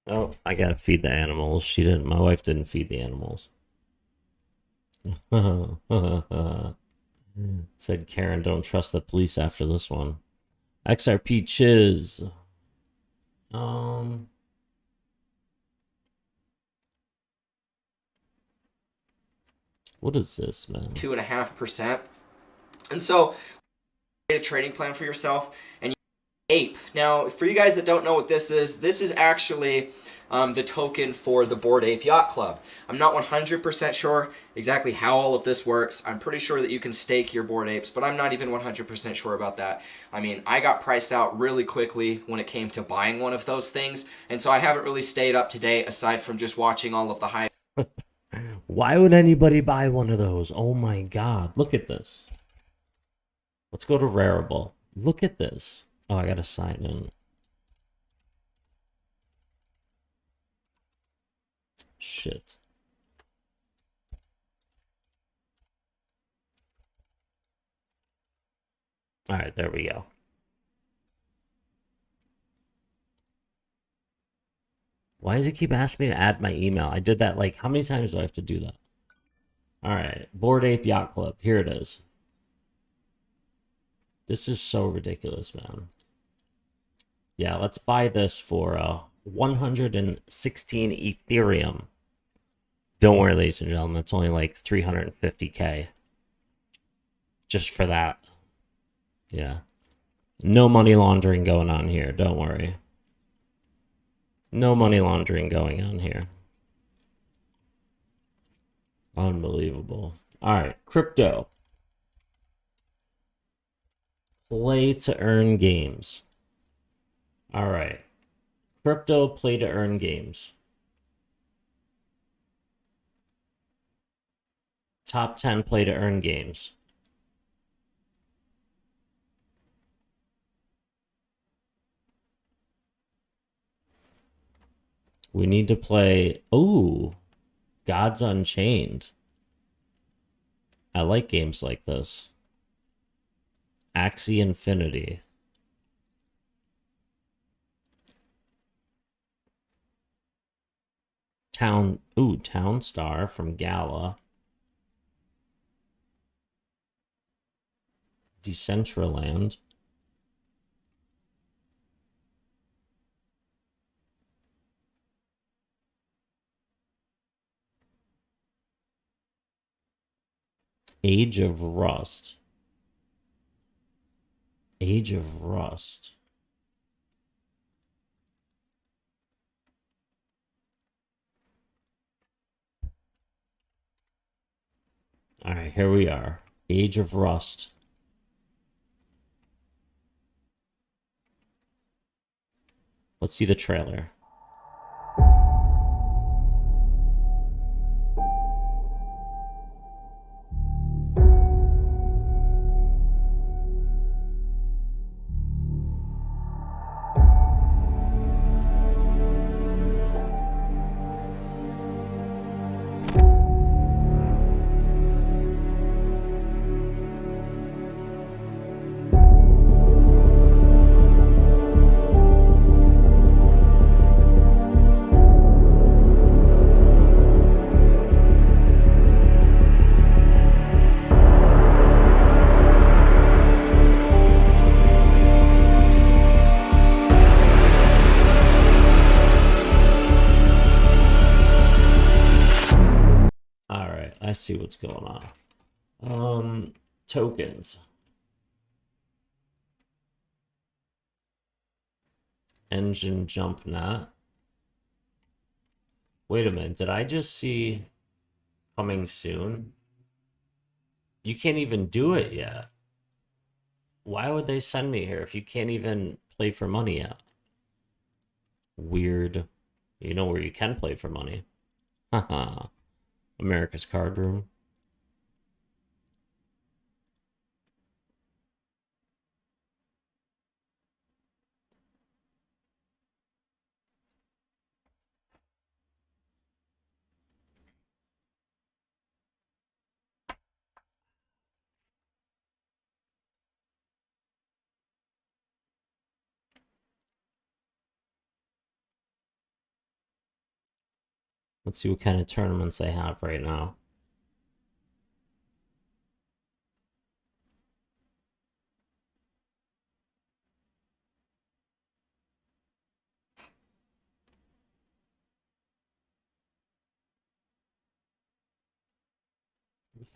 Oh, I gotta feed the animals. She didn't. My wife didn't feed the animals. Said Karen, don't trust the police after this one. XRP Chiz. What is this, man? 2.5%. And so, create a trading plan for yourself, and you Ape. Now, for you guys that don't know what this is actually the token for the Bored Ape Yacht Club. I'm not 100% sure exactly how all of this works. I'm pretty sure that you can stake your Bored Apes, but I'm not even 100% sure about that. I mean, I got priced out really quickly when it came to buying one of those things, and so I haven't really stayed up to date aside from just watching all of the hype. Why would anybody buy one of those? Oh my god, look at this. Let's go to Rarible. Look at this. Oh, I gotta sign in. Shit. Alright, there we go. Why does it keep asking me to add my email? I did that like, how many times do I have to do that? Alright, Bored Ape Yacht Club. Here it is. This is so ridiculous, man. Yeah, let's buy this for 116 Ethereum. Don't worry, ladies and gentlemen, it's only like 350k. Just for that. Yeah. No money laundering going on here, don't worry. No money laundering going on here. Unbelievable. Alright, crypto. Play to earn games. Alright. Crypto play to earn games. Top 10 play to earn games. We need to play... Ooh! Gods Unchained. I like games like this. Axie Infinity. Town Star from Gala. Decentraland. Age of Rust. Age of Rust. Alright, here we are. Age of Rust. Let's see the trailer. I see what's going on. Tokens. Engine jump net. Wait a minute, did I just see coming soon? You can't even do it yet. Why would they send me here if you can't even play for money yet? Weird. You know where you can play for money. Haha. America's Card Room. Let's see what kind of tournaments they have right now.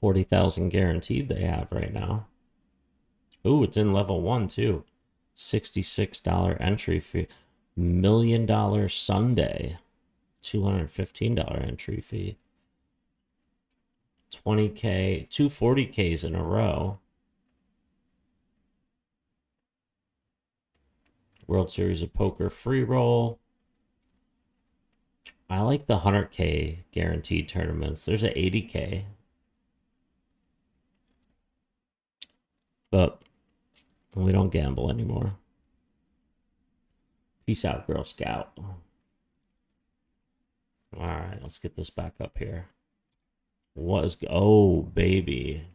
$40,000 guaranteed they have right now. Ooh, it's in level 1 too. $66 entry fee. $1 Million Sunday. $215 entry fee. 20K, 240Ks in a row. World Series of Poker free roll. I like the 100K guaranteed tournaments. There's an 80K. But we don't gamble anymore. Peace out, Girl Scout. Alright, let's get this back up here. What is... Oh, baby.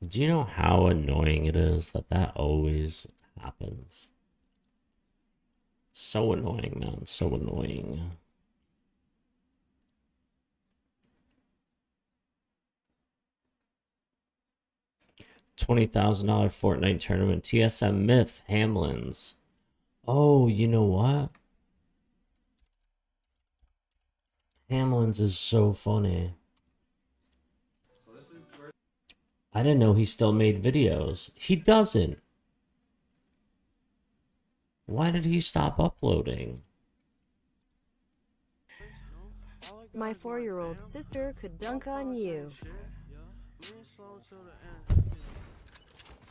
Do you know how annoying it is that that always happens? So annoying, man. So annoying. $20,000 Fortnite tournament. TSM Myth. Hamlin's. Oh, you know what? Hamlin's is so funny. I didn't know he still made videos. He doesn't. Why did he stop uploading? My 4-year-old sister could dunk on you.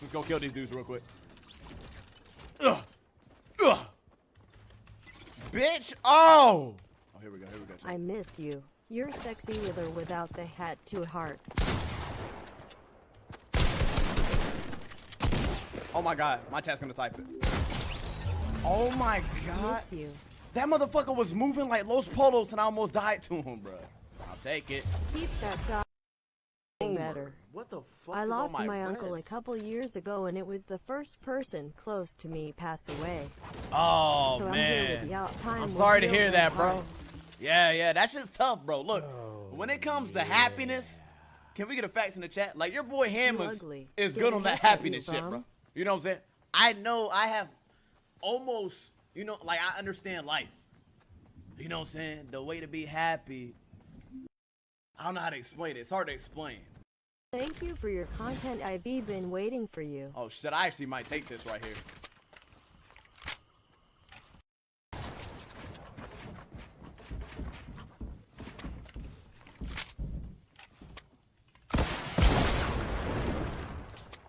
Let's go kill these dudes real quick. Ugh. Ugh. Bitch! Oh! Oh, here we go, here we go. I missed you. You're sexy with or without the hat, 2 hearts. Oh my god, my chat's gonna type it. Oh my god. Miss you. That motherfucker was moving like Los Polos and I almost died to him, bro. I'll take it. Keep that guy better. What the fuck I is lost on my wrist? uncle a couple years ago and it was the first person close to me pass away. Oh So I'm man. here with y'all. Time I'm will sorry to heal hear that, bro. heart. Yeah, that shit's tough, bro. Look, when it comes to happiness, can we get a facts in the chat? Like your boy Hammers ugly. is Get good a on that haircut, happiness you shit, bum. bro. You know what I'm saying? I know I have almost, you know, like I understand life. You know what I'm saying? The way to be happy. I don't know how to explain it. It's hard to explain. Thank you for your content. I've been waiting for you. Oh shit, I actually might take this right here.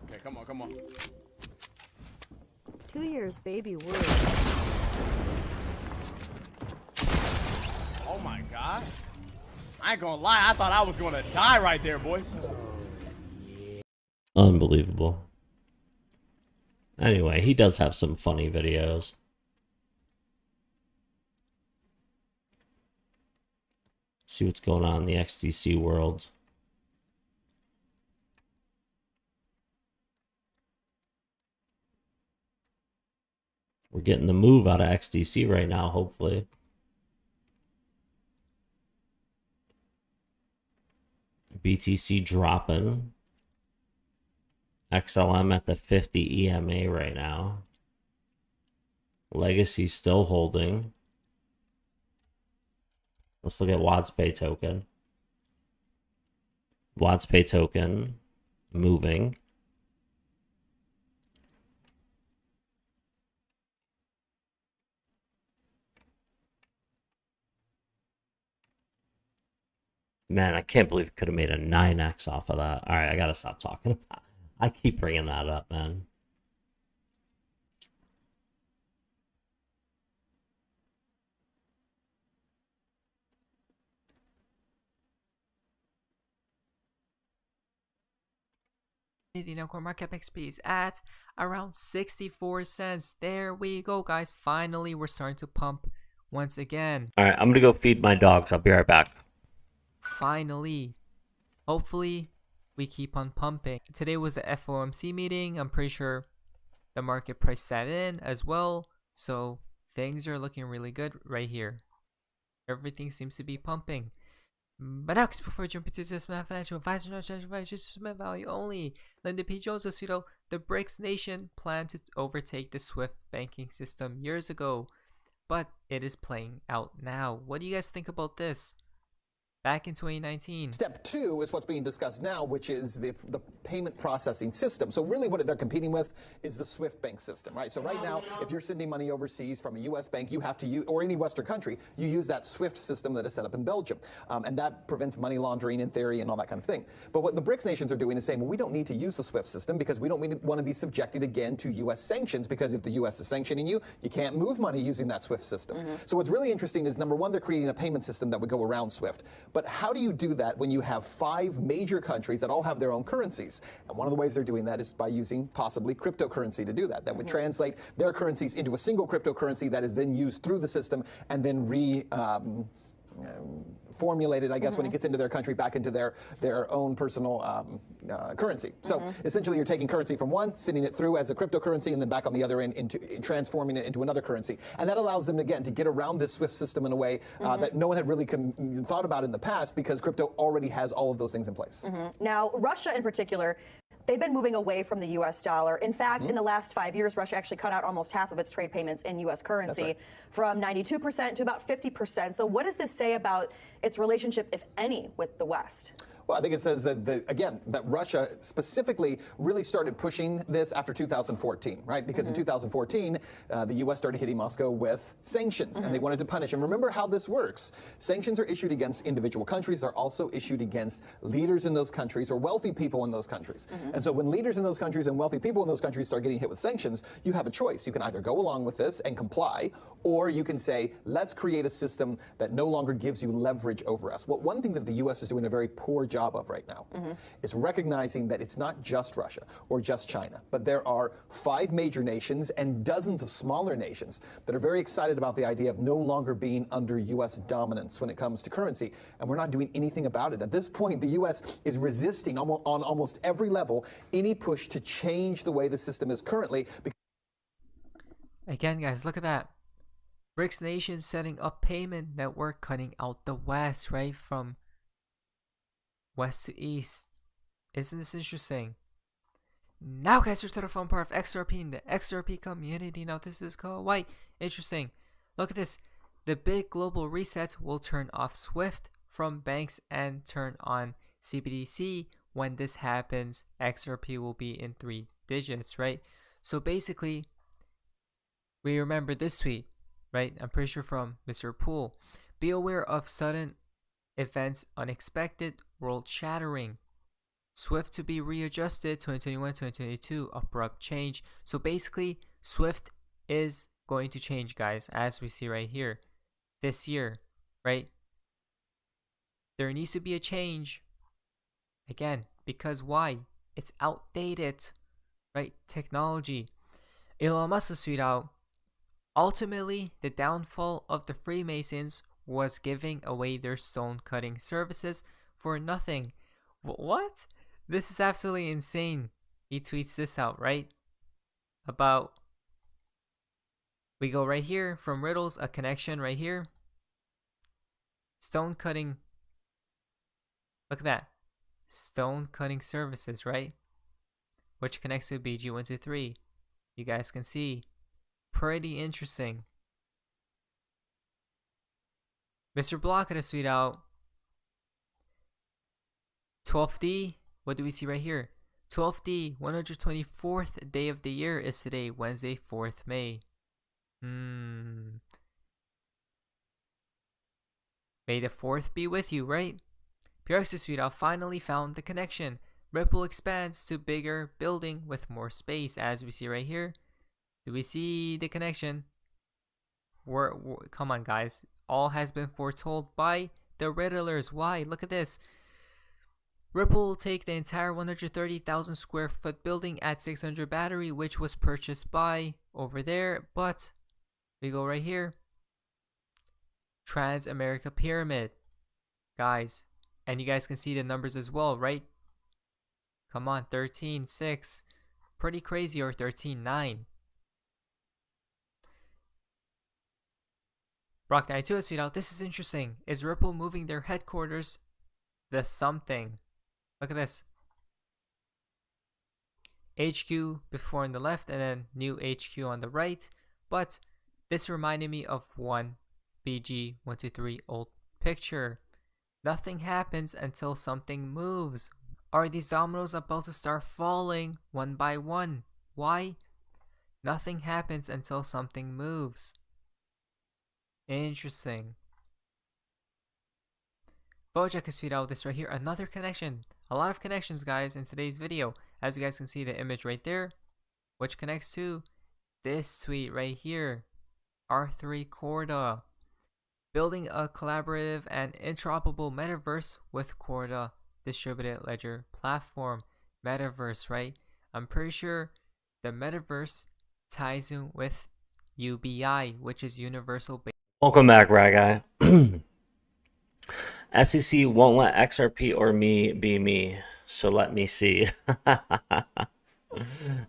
Okay, come on, come on. 2 years, baby word. Oh my god. I ain't gonna lie, I thought I was gonna die right there, boys. Unbelievable. Anyway, he does have some funny videos. See what's going on in the XDC world. We're getting the move out of XDC right now, hopefully. BTC dropping. XLM at the 50 EMA right now. Legacy still holding. Let's look at WadsPay token. WattsPay token moving. Man, I can't believe it could have made a 9x off of that. All right, I gotta stop talking about it. I keep bringing that up, man. CoinMarketCap XP is at around 64 cents. There we go, guys. Finally, we're starting to pump once again. All right, I'm gonna go feed my dogs. I'll be right back. Finally. Hopefully, we keep on pumping. Today was the FOMC meeting. I'm pretty sure the market priced that in as well. So things are looking really good right here. Everything seems to be pumping. But now, before I jump into this, financial advisor, not advice, just value only. Linda P. Jones will tweet out the BRICS nation planned to overtake the SWIFT banking system years ago, but it is playing out now. What do you guys think about this? Back in 2019. Step 2 is what's being discussed now, which is the payment processing system. So really what they're competing with is the SWIFT bank system, right? So right now, if you're sending money overseas from a U.S. bank, you have to use, or any Western country, you use that SWIFT system that is set up in Belgium. And that prevents money laundering in theory and all that kind of thing. But what the BRICS nations are doing is saying, well, we don't need to use the SWIFT system because we don't want to be subjected again to U.S. sanctions, because if the U.S. is sanctioning you, you can't move money using that SWIFT system. So what's really interesting is, number one, they're creating a payment system that would go around SWIFT. But how do you do that when you have 5 major countries that all have their own currencies? And one of the ways they're doing that is by using possibly cryptocurrency to do that. That would translate their currencies into a single cryptocurrency that is then used through the system and then formulated, I guess, when it gets into their country back into their own personal currency. So essentially you're taking currency from one, sending it through as a cryptocurrency, and then back on the other end into transforming it into another currency. And that allows them, again, to get around this SWIFT system in a way that no one had really thought about in the past, because crypto already has all of those things in place. Now, Russia in particular, they've been moving away from the U.S. dollar. In fact, in the last 5 years, Russia actually cut out almost half of its trade payments in U.S. currency, from 92% to about 50%. So what does this say about its relationship, if any, with the West? Well, I think it says that, again, that Russia specifically really started pushing this after 2014, right? Because in 2014, the U.S. started hitting Moscow with sanctions, and they wanted to punish. And remember how this works. Sanctions are issued against individual countries. They're also issued against leaders in those countries or wealthy people in those countries. And so when leaders in those countries and wealthy people in those countries start getting hit with sanctions, you have a choice. You can either go along with this and comply, or you can say, let's create a system that no longer gives you leverage over us. Well, one thing that the U.S. is doing a very poor job of right now is recognizing that it's not just Russia or just China, but there are 5 major nations and dozens of smaller nations that are very excited about the idea of no longer being under U.S. dominance when it comes to currency, and we're not doing anything about it. At this point, the U.S. is resisting on almost every level any push to change the way the system is currently. Again, guys, look at that. BRICS nations setting up payment network, cutting out the West, right? From West to East. Isn't this interesting? Now, guys, we're to the fun part of XRP and the XRP community. Now, this is quite interesting. Look at this. The big global reset will turn off SWIFT from banks and turn on CBDC. When this happens, XRP will be in 3 digits, right? So basically, we remember this tweet, right? I'm pretty sure from Mr. Poole. Be aware of sudden events, unexpected, world shattering. SWIFT to be readjusted 2021-2022, abrupt change. So basically, SWIFT is going to change, guys, as we see right here. This year, right? There needs to be a change. Again, because why? It's outdated, right? Technology. Elon Musk tweeted out, ultimately, the downfall of the Freemasons was giving away their stone cutting services for nothing. What? This is absolutely insane. He tweets this out, right? About, we go right here from Riddles, a connection right here. Stone cutting. Look at that. Stone cutting services, right? Which connects to BG123. You guys can see. Pretty interesting. Mr. Block had a tweet out 12D, what do we see right here? 12D, 124th day of the year is today, Wednesday, 4th May. May the 4th be with you, right? Piraxis Sweetout finally found the connection. Ripple expands to bigger building with more space, as we see right here. Do we see the connection? Come on, guys. All has been foretold by the Riddlers. Why? Look at this. Ripple will take the entire 130,000 square foot building at 600 Battery, which was purchased by over there, but we go right here. Transamerica Pyramid. Guys, and you guys can see the numbers as well, right? Come on, 13.6. Pretty crazy, or 13.9. Brock92 has tweeted out, this is interesting. Is Ripple moving their headquarters? The something. Look at this. HQ before on the left and then new HQ on the right. But this reminded me of one BG123 old picture. Nothing happens until something moves. Are these dominoes about to start falling one by one? Why? Nothing happens until something moves. Interesting. Bojack has tweeted out this right here. Another connection. A lot of connections, guys, in today's video. As you guys can see the image right there, which connects to this tweet right here. R3 Corda. Building a collaborative and interoperable metaverse with Corda distributed ledger platform. Metaverse, right? I'm pretty sure the metaverse ties in with UBI, which is Universal Basic. Welcome back, Rag Guy. SEC won't let XRP or me be me, so let me see.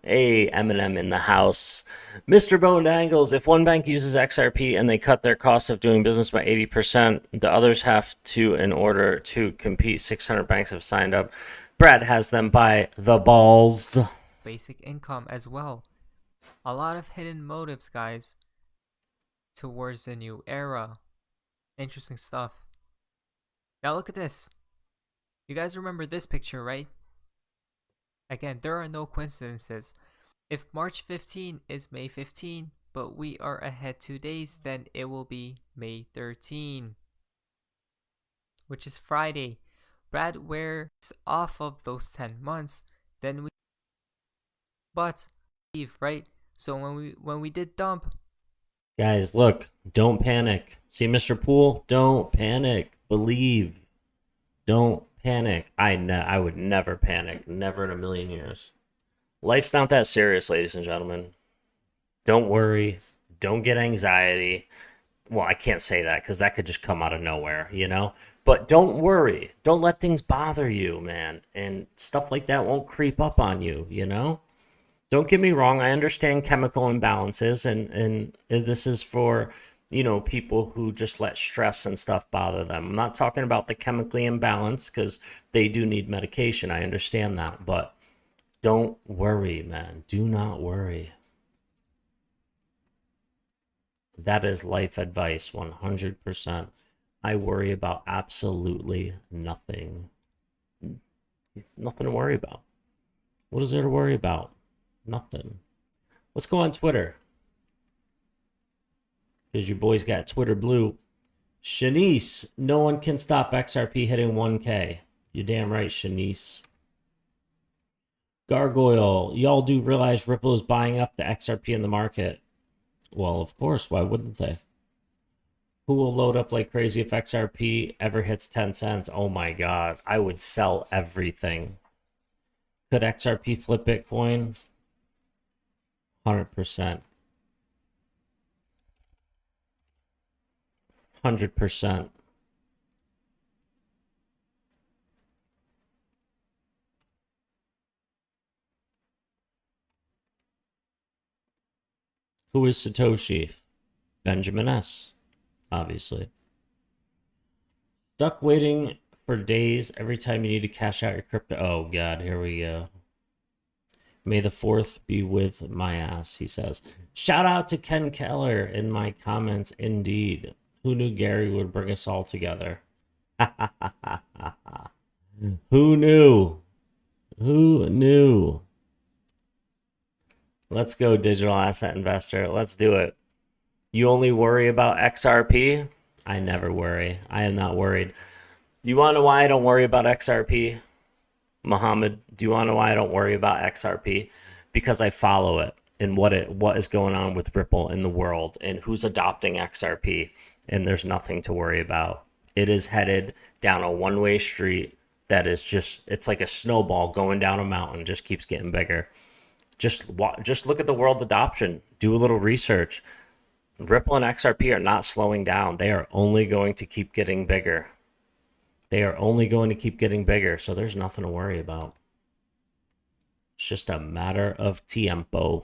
Hey, Eminem in the house. Mr. Bone Angles, if one bank uses XRP and they cut their cost of doing business by 80%, the others have to, in order to compete, 600 banks have signed up. Brad has them by the balls. Basic income as well. A lot of hidden motives, guys, towards the new era. Interesting stuff. Now look at this. You guys remember this picture, right? Again, there are no coincidences. If March 15 is May 15, but we are ahead 2 days, then it will be May 13, which is Friday. Brad wears off of those 10 months, then we but leave, right? So when we did dump, guys, look, don't panic. See, Mr. Poole, don't panic. Believe. Don't panic. I would never panic. Never in a million years. Life's not that serious, ladies and gentlemen. Don't worry. Don't get anxiety. Well, I can't say that because that could just come out of nowhere, you know? But don't worry. Don't let things bother you, man. And stuff like that won't creep up on you, you know? Don't get me wrong. I understand chemical imbalances, and this is for, you know, people who just let stress and stuff bother them. I'm not talking about the chemically imbalanced because they do need medication. I understand that. But don't worry, man. Do not worry. That is life advice, 100%. I worry about absolutely nothing. Nothing to worry about. What is there to worry about? Nothing. Let's go on Twitter. Because your boys got Twitter blue. Shanice, no one can stop XRP hitting 1K. You're damn right, Shanice. Gargoyle, y'all do realize Ripple is buying up the XRP in the market. Well, of course, why wouldn't they? Who will load up like crazy if XRP ever hits 10 cents? Oh my god, I would sell everything. Could XRP flip Bitcoin? 100%. 100%. Who is Satoshi? Benjamin S. Obviously. Stuck waiting for days every time you need to cash out your crypto. Oh god, here we go. May the 4th be with my ass, he says. Shout out to Ken Keller in my comments, indeed. Who knew Gary would bring us all together? Who knew? Who knew? Let's go, digital asset investor. Let's do it. You only worry about XRP? I never worry. I am not worried. You want to know why I don't worry about XRP? Muhammad, do you want to know why I don't worry about XRP? Because I follow it and what is going on with Ripple in the world and who's adopting XRP, and there's nothing to worry about. It is headed down a one-way street that is just, it's like a snowball going down a mountain, just keeps getting bigger. Just look at the world adoption. Do a little research. Ripple and XRP are not slowing down. They are only going to keep getting bigger. They are only going to keep getting bigger, so there's nothing to worry about. It's just a matter of tiempo.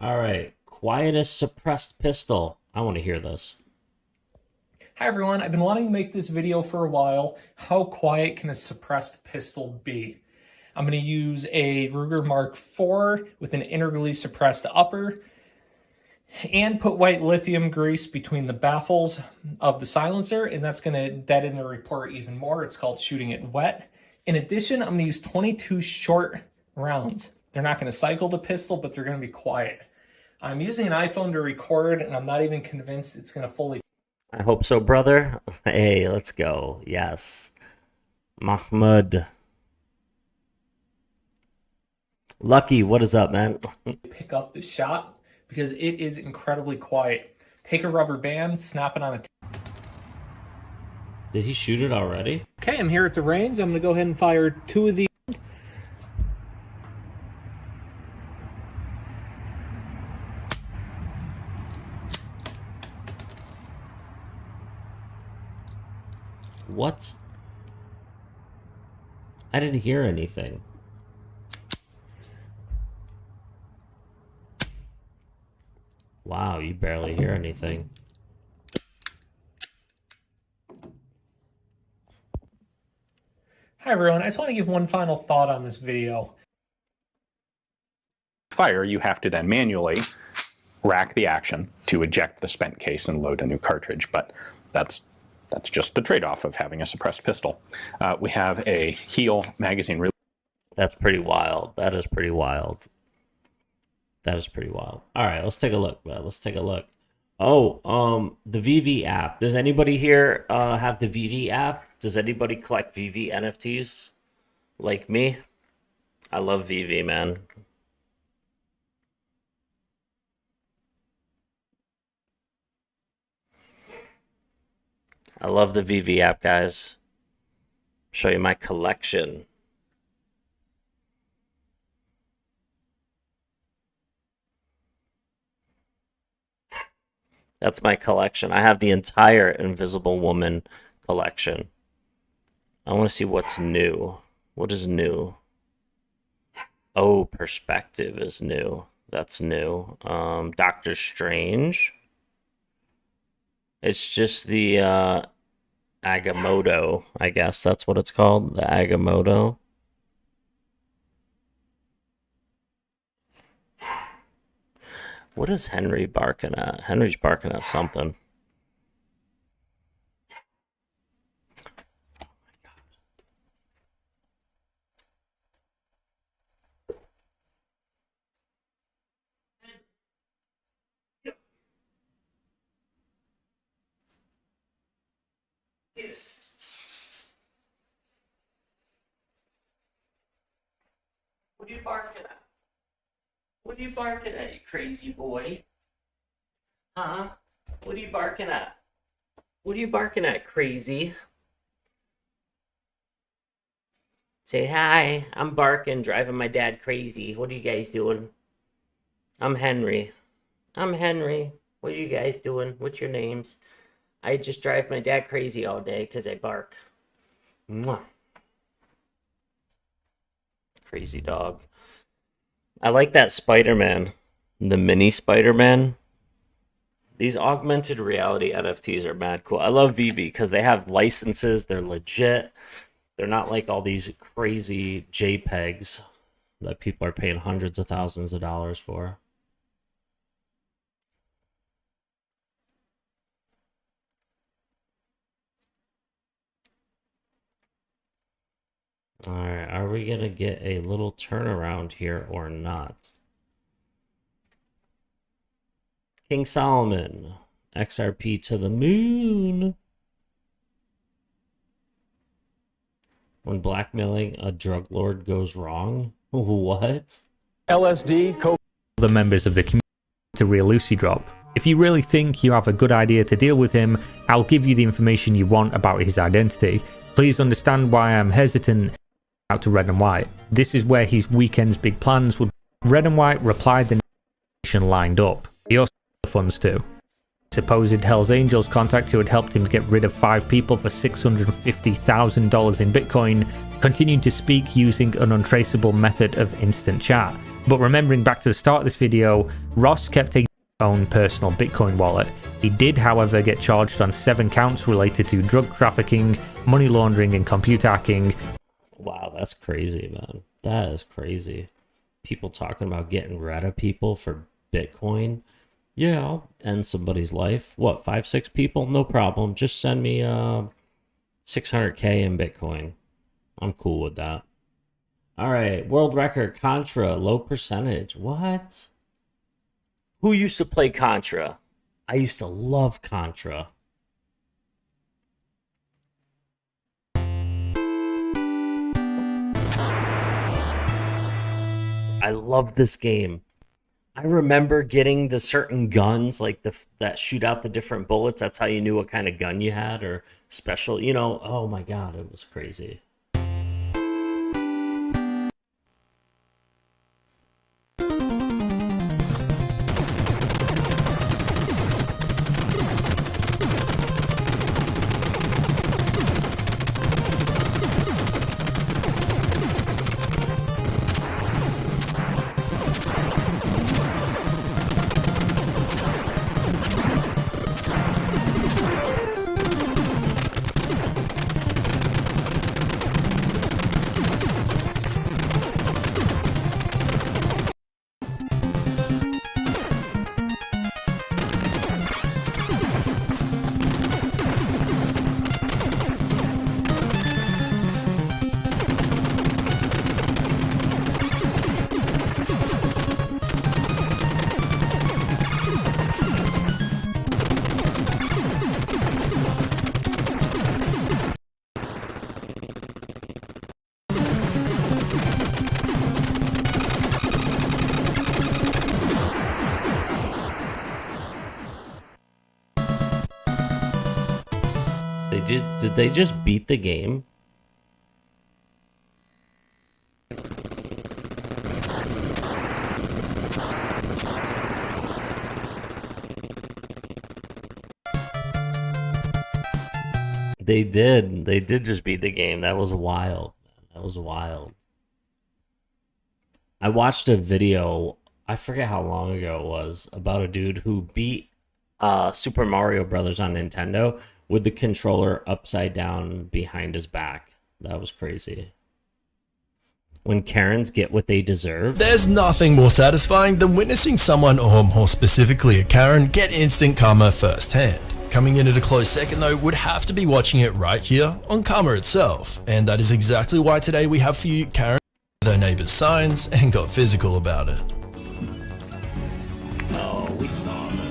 All right, quietest suppressed pistol. I want to hear this. Hi everyone, I've been wanting to make this video for a while. How quiet can a suppressed pistol be? I'm going to use a Ruger Mark IV with an integrally suppressed upper and put white lithium grease between the baffles of the silencer, and that's going to deaden the report even more. It's called shooting it wet. In addition, I'm going to use 22 short rounds. They're not going to cycle the pistol, but they're going to be quiet. I'm using an iPhone to record, and I'm not even convinced it's going to fully... I hope so, brother. Hey, let's go. Yes. Mahmoud. Lucky, what is up, man? pick up the shot because it is incredibly quiet. Take a rubber band, snap it on a... Did he shoot it already? Okay, I'm here at the range. I'm going to go ahead and fire 2 of these. What? I didn't hear anything. Wow, you barely hear anything. Hi everyone, I just want to give one final thought on this video. Fire, you have to then manually rack the action to eject the spent case and load a new cartridge, but that's just the trade-off of having a suppressed pistol. We have a Heal magazine. That's pretty wild. That is pretty wild. That is pretty wild. All right, let's take a look, man. Let's take a look. Oh, the VV app. Does anybody here have the VV app? Does anybody collect VV NFTs like me? I love VV, man. I love the VV app, guys. Show you my collection. That's my collection. I have the entire Invisible Woman collection. I want to see what's new. What is new? Oh, Perspective is new. That's new. Doctor Strange. It's just the Agamotto, I guess that's what it's called. The Agamotto. What is Henry barking at? Henry's barking at something. What are you barking at? What are you barking at, you crazy boy? Huh? What are you barking at? What are you barking at, crazy? Say hi, I'm barking, driving my dad crazy. What are you guys doing? I'm Henry. I'm Henry. What are you guys doing? What's your names? I just drive my dad crazy all day because I bark. Mwah. Crazy dog. I like that Spider-Man. The mini Spider-Man. These augmented reality NFTs are mad cool. I love VV because they have licenses. They're legit. They're not like all these crazy JPEGs that people are paying hundreds of thousands of dollars for. Alright, are we gonna get a little turnaround here or not? King Solomon, XRP to the moon. When blackmailing a drug lord goes wrong? What? LSD, the members of the community to real Lucy drop. If you really think you have a good idea to deal with him, I'll give you the information you want about his identity. Please understand why I'm hesitant out to Red and White. This is where his weekend's big plans would. Red and White replied the nation lined up. He also had funds too. Supposed Hells Angels contact who had helped him get rid of 5 people for $650,000 in Bitcoin continued to speak using an untraceable method of instant chat. But remembering back to the start of this video, Ross kept a own personal Bitcoin wallet. He did, however, get charged on 7 counts related to drug trafficking, money laundering, and computer hacking. Wow, that's crazy, man. That is crazy. People talking about getting rid of people for Bitcoin. Yeah, I'll end somebody's life. What, 5-6 people? No problem. Just send me $600K in Bitcoin. I'm cool with that. All right, world record, Contra, low percentage. What? Who used to play Contra? I used to love Contra. I love this game. I remember getting the certain guns, like that shoot out the different bullets. That's how you knew what kind of gun you had, or special, you know. Oh my god, it was crazy. Did they just beat the game? They did. They did just beat the game. That was wild. That was wild. I watched a video, I forget how long ago it was, about a dude who beat Super Mario Brothers on Nintendo with the controller upside down behind his back. That was crazy. When Karens get what they deserve. There's nothing more satisfying than witnessing someone, or more specifically a Karen, get instant karma firsthand. Coming in at a close second though would have to be watching it right here on Karma itself. And that is exactly why today we have for you Karen with her neighbor's signs and got physical about it. Oh, we saw this.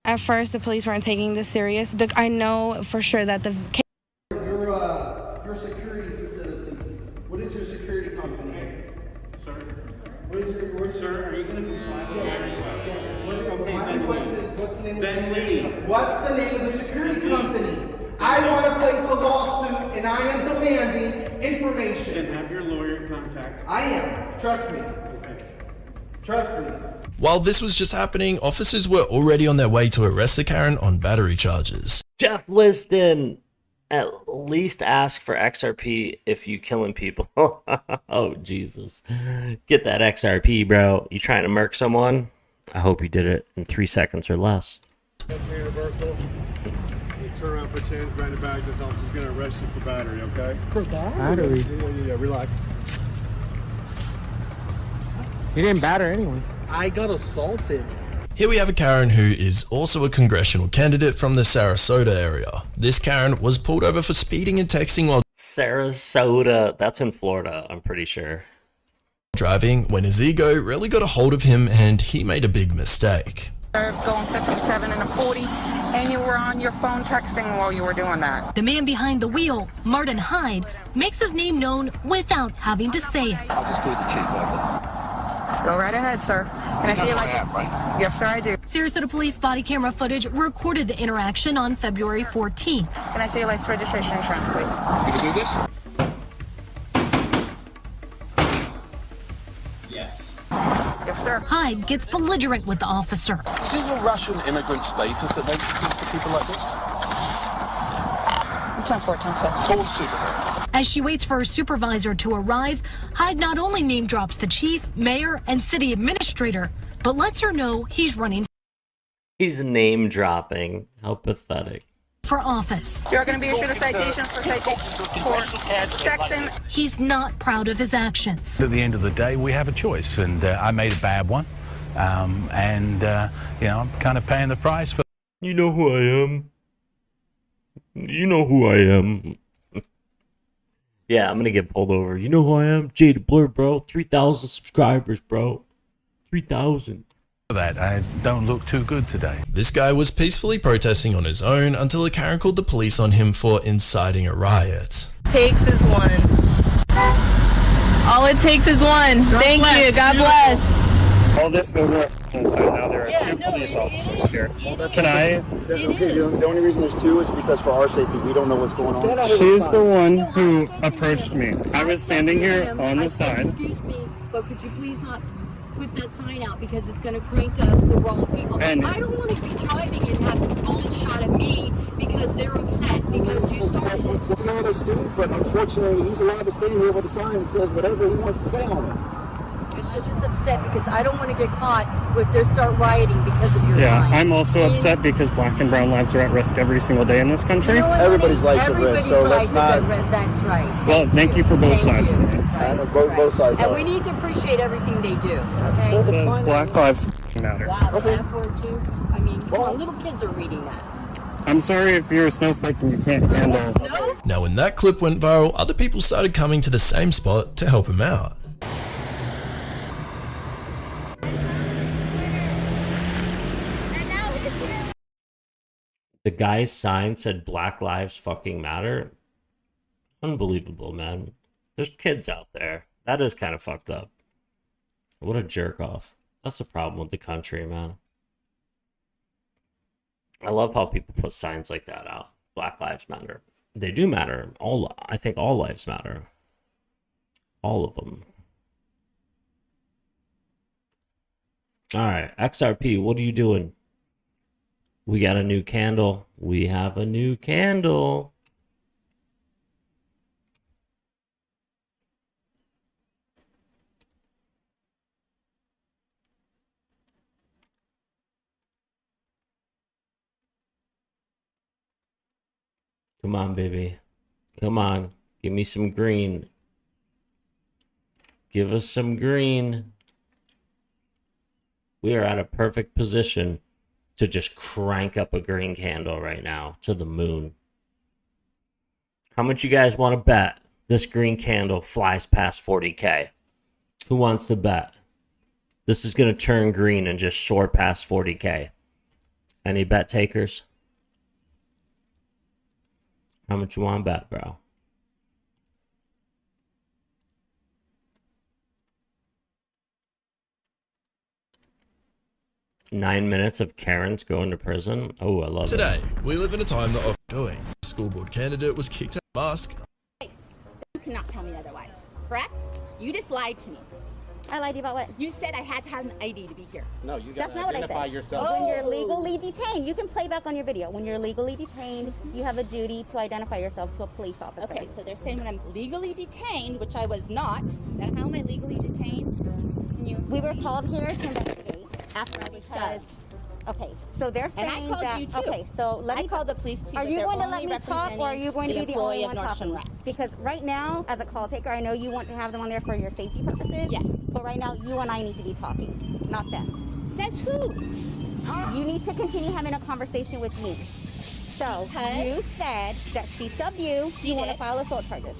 At first, the police weren't taking this serious. I know for sure that the Your security facility. What is your security company? Sir. What is your sir? Are you going to comply with my request? What's the name of the security company? What's the name of the security company? I want to place a lawsuit, and I am demanding information. Then have your lawyer contact. I am. Trust me. Okay. Trust me. While this was just happening, officers were already on their way to arrest the Karen on battery charges. Jeff Liston, at least ask for XRP if you killing people. Oh, Jesus. Get that XRP, bro. You trying to murk someone? I hope you did it in 3 seconds or less. Universal. You turn around, put your hands behind your back. This officer's going to arrest you for battery, okay? For battery? Yeah, relax. You didn't batter anyone. I got assaulted. Here we have a Karen who is also a congressional candidate from the Sarasota area. This Karen was pulled over for speeding and texting while Sarasota, that's in Florida, I'm pretty sure. Driving when his ego really got a hold of him and he made a big mistake. Going 57 and a 40, and you were on your phone texting while you were doing that. The man behind the wheel, Martin Hyde, makes his name known without having to say it. Just go with the chief, Go right ahead, sir. Can I see your license? Yes, sir, I do. Sarasota police body camera footage recorded the interaction on February 14th. Can I see your license, registration, insurance, please? You can do this? Yes. Yes, sir. Hyde gets belligerent with the officer. Is it your Russian immigrant status that makes you for people like this? 10-4, 10-6. Full supervisor. As she waits for her supervisor to arrive, Hyde not only name drops the chief, mayor, and city administrator, but lets her know he's running He's name dropping. How pathetic. for office. You're going to be issued a citation for texting. He's not proud of his actions. At the end of the day, we have a choice, and I made a bad one, you know, I'm kind of paying the price for. You know who I am. You know who I am. Yeah, I'm gonna get pulled over. You know who I am? Jada Blur, bro. 3,000 subscribers, bro. 3,000. That I don't look too good today. This guy was peacefully protesting on his own until a Karen called the police on him for inciting a riot. Takes is one. All it takes is one. Thank you. God bless. All this over, and so now there are two police officers here. Can I? Okay, the only reason there's two is because for our safety, we don't know what's going on. She's the one who approached me. I was standing here on the side. Excuse me, but could you please not put that sign out because it's going to crank up the wrong people. And I don't want to be driving and have bullets shot at me because they're upset because you started it. It's not a student, but unfortunately, he's allowed to stand here with a sign that says whatever he wants to say on it. I'm just upset because I don't want to get caught if they start rioting because of your yeah, sign. I'm also upset because black and brown lives are at risk every single day in this country. You know what, everybody's life at risk, so let's not. That's right. Well, thank you for both sides. Both sides. And we need to appreciate everything they do. Okay. So Black Lives Matter. Wow, that word too. I mean, come on, little kids are reading that. I'm sorry if you're a snowflake and you can't handle. Now, when that clip went viral, other people started coming to the same spot to help him out. The guy's sign said Black Lives fucking matter. Unbelievable, man. There's kids out there. That is kind of fucked up. What a jerk off. That's the problem with the country, man. I love how people put signs like that out. Black Lives Matter. They do matter. I think all lives matter. All of them. Alright, XRP, what are you doing? We got a new candle. We have a new candle. Come on, baby. Come on. Give me some green. Give us some green. We are at a perfect position to just crank up a green candle right now to the moon. How much you guys want to bet this green candle flies past 40K? Who wants to bet? This is going to turn green and just soar past 40K. Any bet takers? How much you want to bet, bro? Nine minutes of Karens going to prison. Oh, I love it. Today, we live in a time that often doing. A school board candidate was kicked out of mask. You cannot tell me otherwise, correct? You just lied to me. I lied to you about what? You said I had to have an ID to be here. No, you gotta identify yourself. When you're legally detained, you can play back on your video. When you're legally detained, you have a duty to identify yourself to a police officer. Okay, so they're saying when I'm legally detained, which I was not. Then how am I legally detained? We were called here to investigate after I was judged. Okay, so they're saying and I called that. you too. Okay, so let me. I called the police too. Are you going to let me talk, or are you going to be the only one talking? Rack. Because right now, as a call taker, I know you want to have them on there for your safety purposes. Yes. But right now, you and I need to be talking, not them. Says who? You need to continue having a conversation with me. So you said that she shoved you. You want to file assault charges.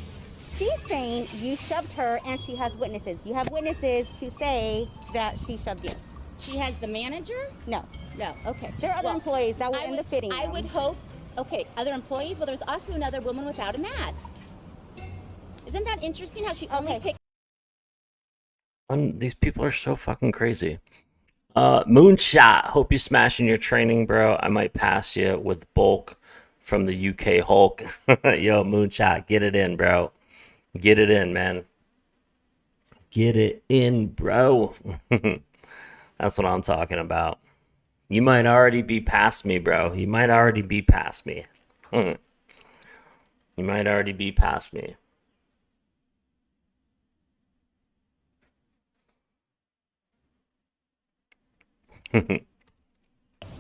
She's saying you shoved her and she has witnesses. You have witnesses to say that she shoved you. She has the manager? No. No, okay. There are other employees that were in the fitting room. I would hope, okay, other employees? Well, there's also another woman without a mask. Isn't that interesting how she only picked... These people are so fucking crazy. Moonshot, hope you smashing your training, bro. I might pass you with bulk from the UK Hulk. Yo, Moonshot, get it in, bro. Get it in, man. Get it in, bro. That's what I'm talking about. You might already be past me, bro. You might already be past me. You might already be past me.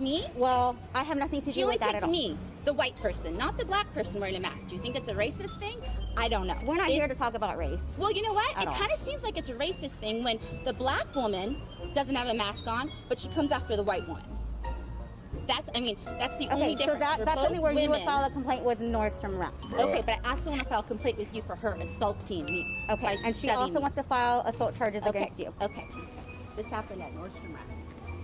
Me? Well, I have nothing to do with that at all. me, the white person, not the black person wearing a mask. Do you think it's a racist thing? I don't know. We're not here to talk about race. Well, you know what? At It all. kind of seems like it's a racist thing when the black woman doesn't have a mask on, but she comes after the white one. That's the only difference. So that's We're both something where you would women. file a complaint with Nordstrom Rack. Okay, but I also want to file a complaint with you for her assaulting me. Okay, and she also wants to file assault charges against you. Okay. This happened at Nordstrom Rack.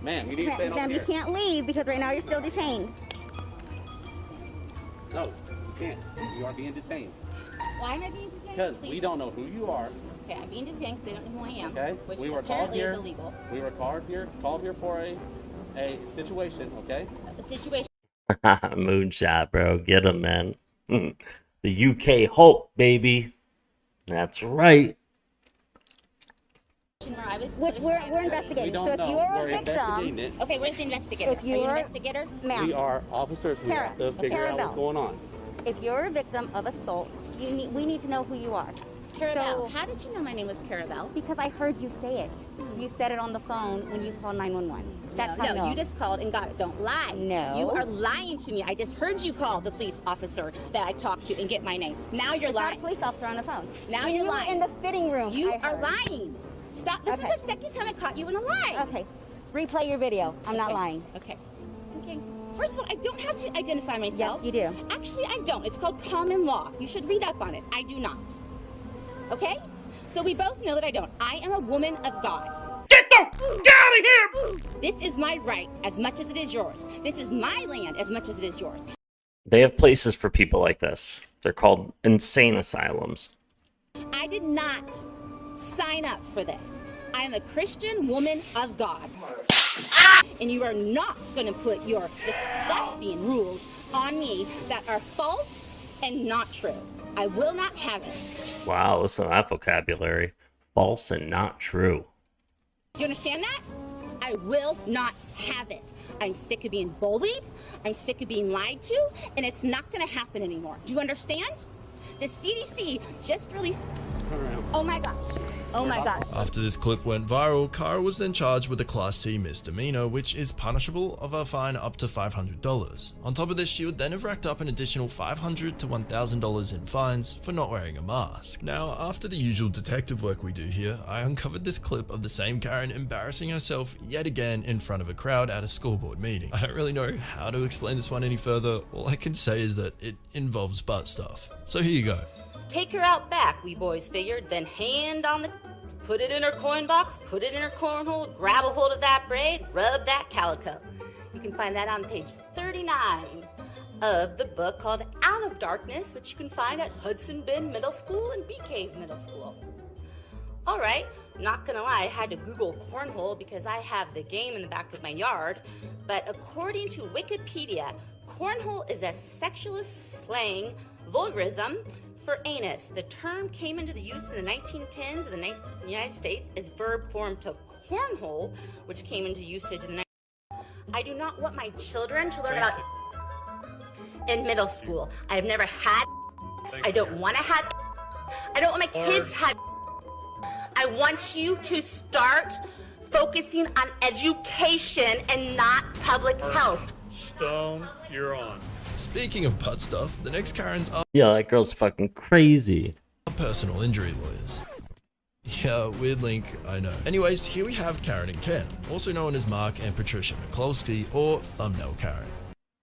Ma'am, you need to stand over Sam, you here. can't leave because right now you're still detained. No, you can't. You are being detained. Why am I being detained? Because Please. we don't know who you are. Okay, I'm being detained because they don't know who I am. Okay? Which We were called apparently here. is illegal. We were called here for a situation, okay? A situation Moonshot, bro. Get him, man. The UK Hulk, baby. That's right. where I was. Which we're investigating. We don't So if know. you are We're a investigating victim, it. Okay, where's the investigator? If you Are you are- an investigator? ma'am, We are officers. We Kara, have to figure out what's Carabelle. going on. if you're a victim of assault, we need to know who you are. Carabelle. How did you know my name was Carabelle? Because I heard you say it. You said it on the phone when you called 911. That's how I No, know. you just called and got it. Don't lie. No. You are lying to me. I just heard you call the police officer that I talked to and get my name. Now you're It's not lying. a police officer on the phone. Now When you're you were lying. in the fitting room. You I are heard. lying. Stop. This is the second time I caught you in a lie. Okay. Replay your video. I'm not Okay. lying. Okay. Okay. First of all, I don't have to identify myself. Yes, you do. Actually, I don't. It's called common law. You should read up on it. I do not. Okay? So we both know that I don't. I am a woman of God. Get the f out of here! This is my right as much as it is yours. This is my land as much as it is yours. They have places for people like this. They're called insane asylums. I did not sign up for this. I am a Christian woman of God. And you are not going to put your disgusting rules on me that are false and not true. I will not have it. Wow, listen to that vocabulary. False and not true. Do you understand that? I will not have it. I'm sick of being bullied. I'm sick of being lied to. And it's not going to happen anymore. Do you understand? The CDC just released... Oh my gosh. Oh my gosh. After this clip went viral, Kara was then charged with a Class C misdemeanor, which is punishable of a fine up to $500. On top of this, she would then have racked up an additional $500 to $1,000 in fines for not wearing a mask. Now, after the usual detective work we do here, I uncovered this clip of the same Karen embarrassing herself yet again in front of a crowd at a school board meeting. I don't really know how to explain this one any further. All I can say is that it involves butt stuff. So here you go. Take her out back, we boys figured, then hand on the... Put it in her coin box, put it in her cornhole, grab a hold of that braid, rub that calico. You can find that on page 39 of the book called Out of Darkness, which you can find at Hudson Bend Middle School and Bee Cave Middle School. All right, not gonna lie, I had to Google cornhole because I have the game in the back of my yard, but according to Wikipedia, cornhole is a sexualist slang vulgarism for anus. The term came into the use in the 1910s in the United States as verb form to cornhole, which came into usage in the I do not want my children to learn about in middle school. I have never had I don't want to have I don't want my kids to have I want you to start focusing on education and not public health. Stone, you're on. Speaking of butt stuff, the next Karens are Yeah, that girl's fucking crazy. personal injury lawyers. Yeah, weird link, I know. Anyways, here we have Karen and Ken, also known as Mark and Patricia McCloskey, or Thumbnail Karen.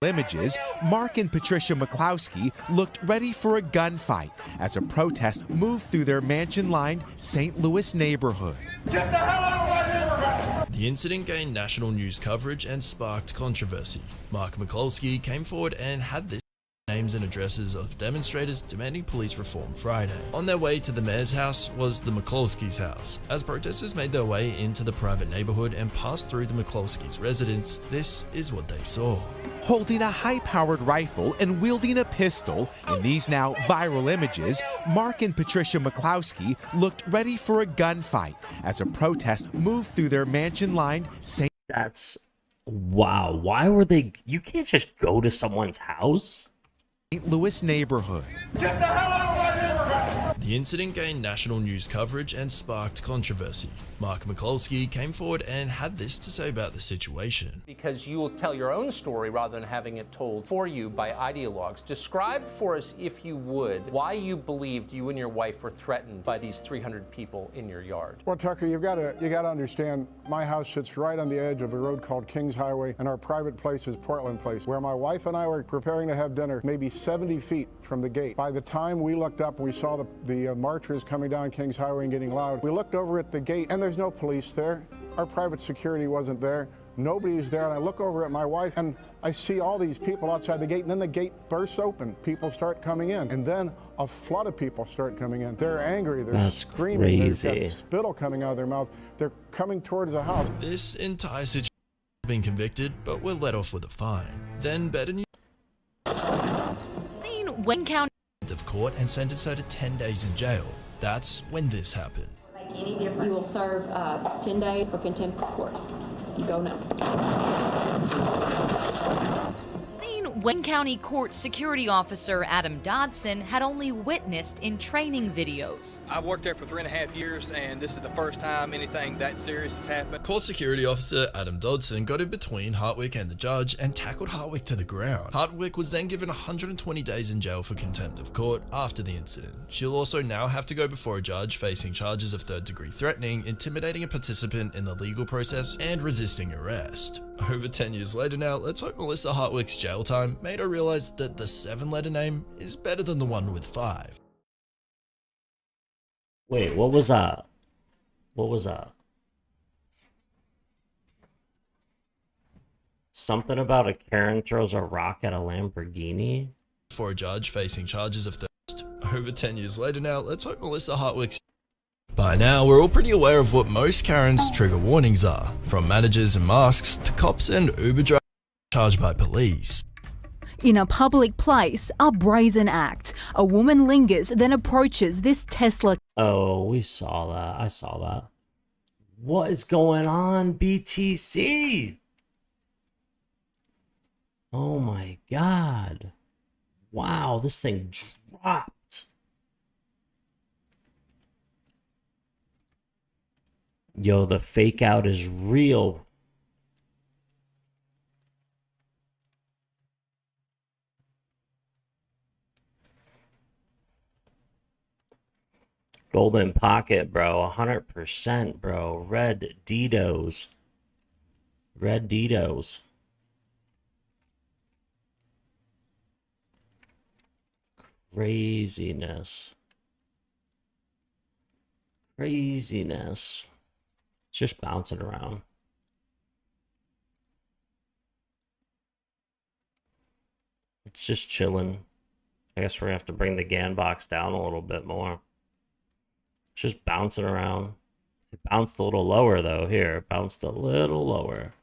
Images, Mark and Patricia McCloskey looked ready for a gunfight as a protest moved through their mansion-lined St. Louis neighborhood. Get the hell out of my neighborhood! The incident gained national news coverage and sparked controversy. Mark McCloskey came forward and had this names and addresses of demonstrators demanding police reform Friday. On their way to the mayor's house was the McCloskey's house. As protesters made their way into the private neighborhood and passed through the McCloskey's residence, this is what they saw. Holding a high-powered rifle and wielding a pistol, in these now viral images, Mark and Patricia McCloskey looked ready for a gunfight as a protest moved through their mansion-lined St. That's... wow. Why were they... You can't just go to someone's house? Louis neighborhood. Get the hell out of my neighborhood! The incident gained national news coverage and sparked controversy. Mark McCloskey came forward and had this to say about the situation. Because you will tell your own story rather than having it told for you by ideologues. Describe for us, if you would, why you believed you and your wife were threatened by these 300 people in your yard. Well, Tucker, you got to understand, my house sits right on the edge of a road called Kings Highway, and our private place is Portland Place, where my wife and I were preparing to have dinner, maybe 70 feet from the gate. By the time we looked up and we saw the marchers coming down Kings Highway and getting loud, we looked over at the gate, and there's no police there. Our private security wasn't there. Nobody's there. And I look over at my wife and I see all these people outside the gate, and then the gate bursts open. People start coming in, and then a flood of people start coming in. They're angry. They're screaming. Crazy. There's got spittle coming out of their mouth. They're coming towards the house. This entire situation has been convicted, but were let off with a fine. Then better news Wayne County of court and sentenced her to 10 days in jail. That's when this happened. Any different, you will serve 10 days for contempt of court. You go now. Wayne County Court Security Officer Adam Dodson had only witnessed in training videos. I've worked there for 3.5 years, and this is the first time anything that serious has happened. Court Security Officer Adam Dodson got in between Hartwick and the judge and tackled Hartwick to the ground. Hartwick was then given 120 days in jail for contempt of court after the incident. She'll also now have to go before a judge facing charges of third-degree threatening, intimidating a participant in the legal process, and resisting arrest. Over 10 years later now, let's hope Melissa Hartwick's jail time made her realize that the 7-letter name is better than the one with 5. Wait, what was that? What was that? Something about a Karen throws a rock at a Lamborghini? For a judge facing charges of theft. Over 10 years later now, let's hope Melissa Hartwick's... By now, we're all pretty aware of what most Karens' trigger warnings are, from managers and masks to cops and Uber drivers charged by police. In a public place, a brazen act. A woman lingers, then approaches this Tesla. Oh, we saw that. I saw that. What is going on, BTC? Oh my god. Wow, this thing dropped. Yo, the fake out is real. Golden pocket, bro. 100%, bro. Red Ditos. Red Ditos. Craziness. Craziness. It's just bouncing around. It's just chilling. I guess we're gonna have to bring the GAN box down a little bit more. It's just bouncing around. It bounced a little lower though. Here, it bounced a little lower.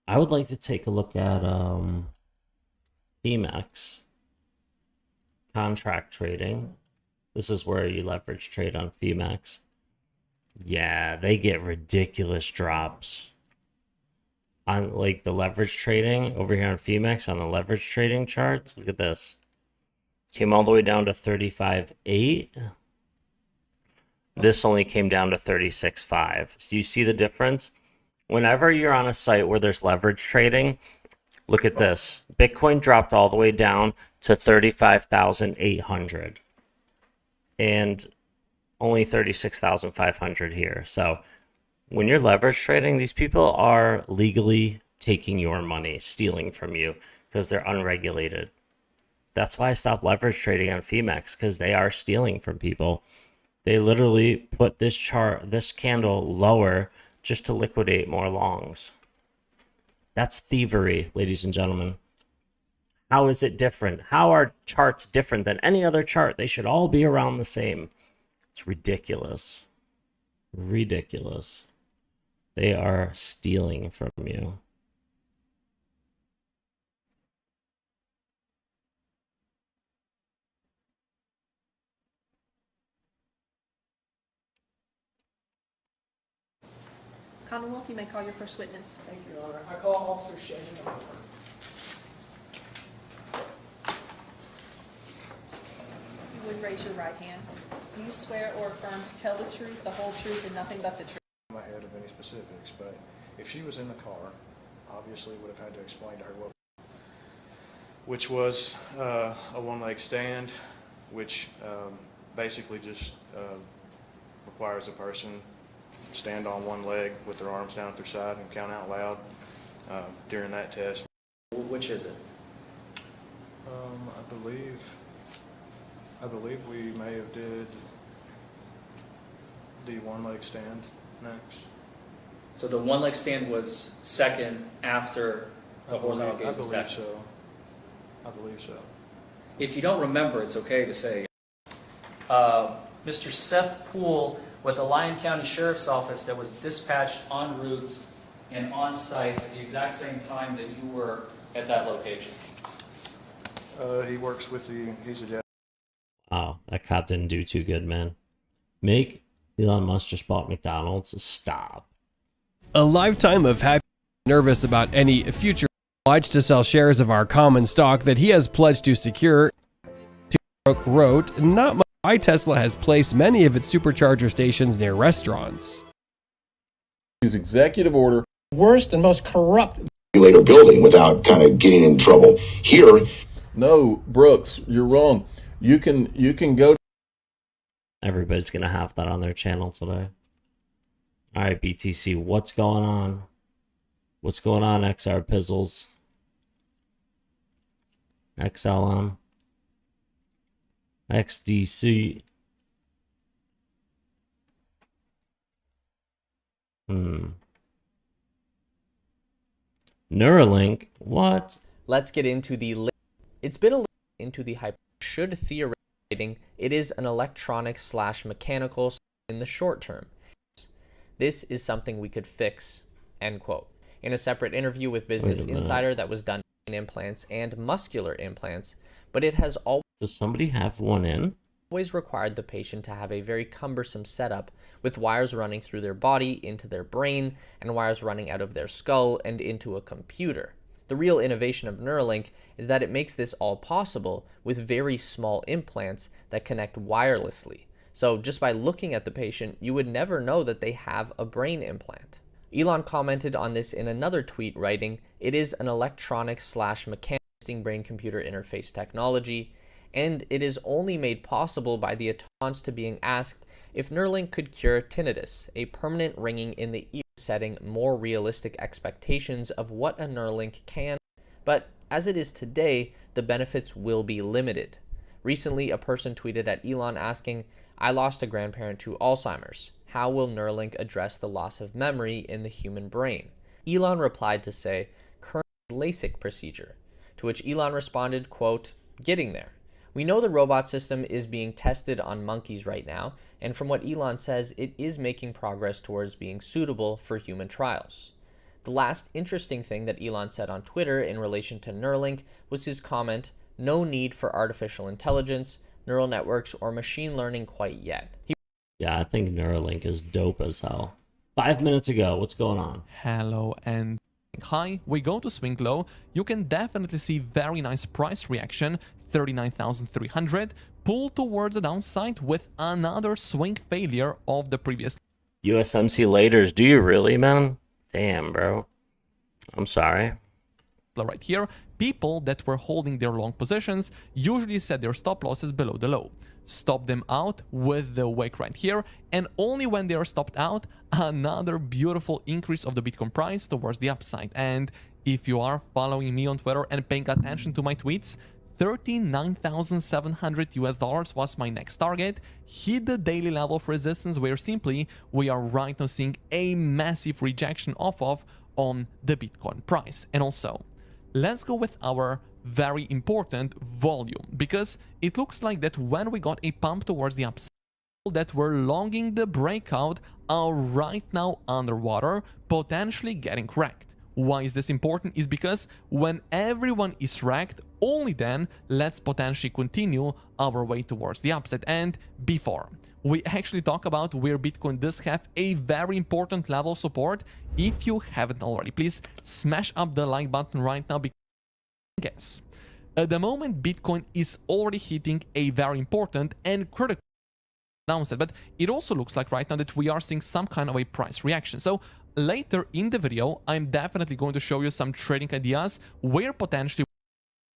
I would like to take a look at Femex contract trading. This is where you leverage trade on Femex. Yeah, they get ridiculous drops on like the leverage trading over here on Femex on the leverage trading charts. Look at this. Came all the way down to 35.8. This only came down to 36.5. So you see the difference? Whenever you're on a site where there's leverage trading, Look at this. Bitcoin dropped all the way down to 35,800 and only 36,500 here. So when you're leverage trading, these people are legally taking your money, stealing from you because they're unregulated. That's why I stopped leverage trading on Femex, because they are stealing from people. They literally put this candle lower just to liquidate more longs. That's thievery, ladies and gentlemen. How is it different? How are charts different than any other chart? They should all be around the same. It's ridiculous. Ridiculous. They are stealing from you. Commonwealth, you may call your first witness. Thank you, Your Honor. I call Officer Shannon Oliver. You would raise your right hand. Do you swear or affirm to tell the truth, the whole truth, and nothing but the truth? I'm not ahead of any specifics, but if she was in the car, obviously would have had to explain to her which was a one-leg stand, which basically just requires a person stand on one leg with their arms down at their side and count out loud during that test. Which is it? I believe we may have did the one leg stand next. So the one leg stand was second after the horizontal gaze was second? So. I believe so. If you don't remember, it's okay to say. Mr. Seth Poole with the Lyon County Sheriff's Office that was dispatched en route and on site at the exact same time that you were at that location. He works with he's a judge. Wow, that cop didn't do too good, man. Make Elon Musk just bought McDonald's. Stop. A lifetime of happy, nervous about any future, obliged to sell shares of our common stock that he has pledged to secure. Wrote, not much why Tesla has placed many of its supercharger stations near restaurants. His executive order. Worst and most corrupt regulator building without kind of getting in trouble. Here. No, Brooks, you're wrong. You can go. Everybody's going to have that on their channel today. All right, BTC, what's going on? What's going on, XR Pizzles? XLM? XDC? Neuralink? What? Let's get into the... It's been a into the hype. Should theoretically, it is an electronic/mechanical in the short term. This is something we could fix, end quote. In a separate interview with Business Insider that was done on implants and muscular implants, but it has always... Does somebody have one in? Always required the patient to have a very cumbersome setup with wires running through their body into their brain and wires running out of their skull and into a computer. The real innovation of Neuralink is that it makes this all possible with very small implants that connect wirelessly. So just by looking at the patient, you would never know that they have a brain implant. Elon commented on this in another tweet, writing, "It is an electronic/mechanical brain-computer interface technology, and it is only made possible by the response to being asked if Neuralink could cure tinnitus, a permanent ringing in the ear, setting more realistic expectations of what a Neuralink can, but as it is today, the benefits will be limited." Recently, a person tweeted at Elon asking, "I lost a grandparent to Alzheimer's. How will Neuralink address the loss of memory in the human brain?" Elon replied to say, "Current LASIK procedure," to which Elon responded, quote, "Getting there. We know the robot system is being tested on monkeys right now, and from what Elon says, it is making progress towards being suitable for human trials." The last interesting thing that Elon said on Twitter in relation to Neuralink was his comment, "No need for artificial intelligence, neural networks, or machine learning quite yet." Yeah, I think Neuralink is dope as hell. 5 minutes ago, what's going on? Hello and hi, we go to swing low. You can definitely see very nice price reaction, 39,300, pull towards the downside with another swing failure of the previous. USMC laters, do you really, man? Damn, bro. I'm sorry. right here, people that were holding their long positions usually set their stop losses below the low. Stop them out with the wick right here, and only when they are stopped out, another beautiful increase of the Bitcoin price towards the upside. And if you are following me on Twitter and paying attention to my tweets, $39,700 was my next target. Hit the daily level of resistance where simply we are right now seeing a massive rejection off of on the Bitcoin price. And also, let's go with our very important volume, because it looks like that when we got a pump towards the upside, that were longing the breakout are right now underwater, potentially getting wrecked. Why is this important? Is because when everyone is wrecked, only then let's potentially continue our way towards the upside. And before we actually talk about where Bitcoin does have a very important level of support, if you haven't already, please smash up the like button right now, because guess at the moment Bitcoin is already hitting a very important and critical downside, but it also looks like right now that we are seeing some kind of a price reaction. So later in the video, I'm definitely going to show you some trading ideas where potentially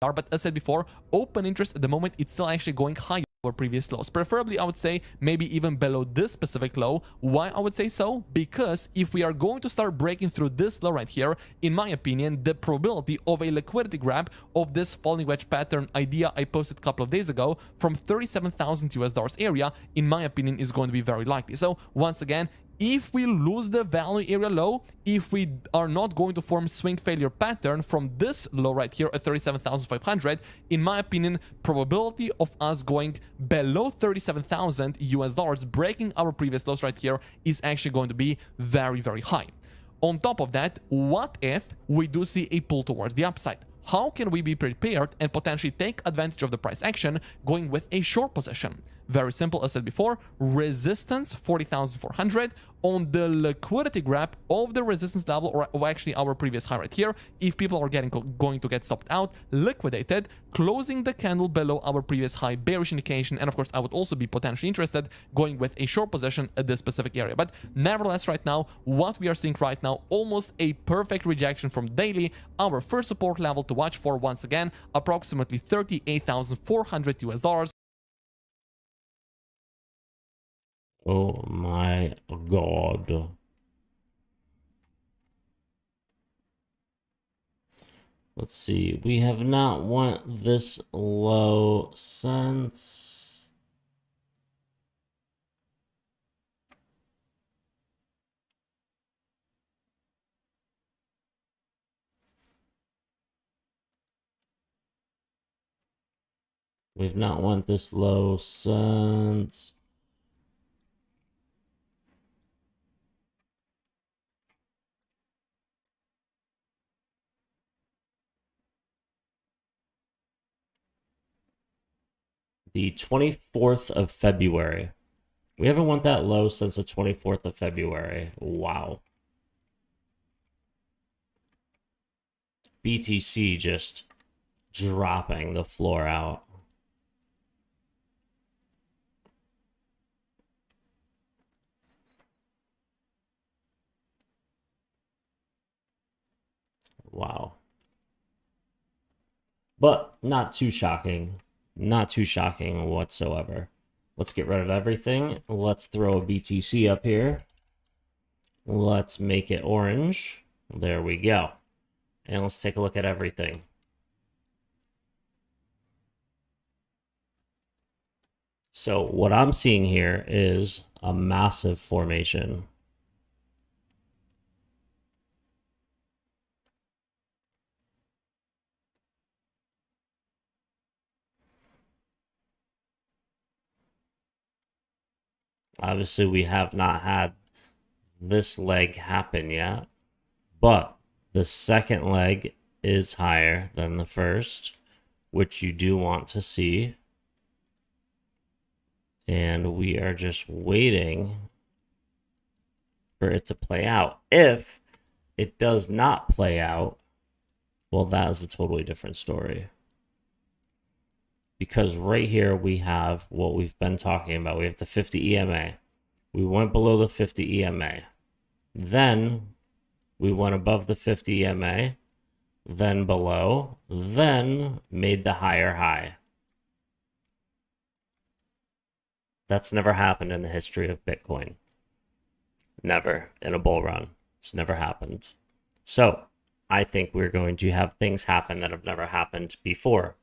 we are, but as I said before, open interest at the moment, it's still actually going higher over previous lows. Preferably, I would say maybe even below this specific low. Why I would say so? Because if we are going to start breaking through this low right here, in my opinion, the probability of a liquidity grab of this falling wedge pattern idea I posted a couple of days ago from $37,000 area, in my opinion, is going to be very likely. So once again, if we lose the value area low, if we are not going to form swing failure pattern from this low right here at 37,500, in my opinion, probability of us going below $37,000, breaking our previous lows right here, is actually going to be very, very high. On top of that, what if we do see a pull towards the upside? How can we be prepared and potentially take advantage of the price action going with a short position? Very simple, as I said before, resistance 40,400 on the liquidity grab of the resistance level, or actually our previous high right here. If people are going to get stopped out, liquidated, closing the candle below our previous high, bearish indication. And of course, I would also be potentially interested going with a short position at this specific area. But nevertheless, right now, what we are seeing right now, almost a perfect rejection from daily. Our first support level to watch for, once again, approximately $38,400. Oh my god. Let's see. We have not went this low since... We've not went this low since... the 24th of February. We haven't went that low since the 24th of February. Wow. BTC just dropping the floor out. Wow. But not too shocking. Not too shocking whatsoever. Let's get rid of everything. Let's throw a BTC up here. Let's make it orange. There we go. And let's take a look at everything. So what I'm seeing here is a massive formation. Obviously, we have not had this leg happen yet, but the second leg is higher than the first, which you do want to see. And we are just waiting for it to play out. If it does not play out, well, that is a totally different story. Because right here we have what we've been talking about. We have the 50 EMA. We went below the 50 EMA. Then we went above the 50 EMA. then below, then made the higher high. That's never happened in the history of Bitcoin. Never in a bull run. It's never happened. So I think we're going to have things happen that have never happened before.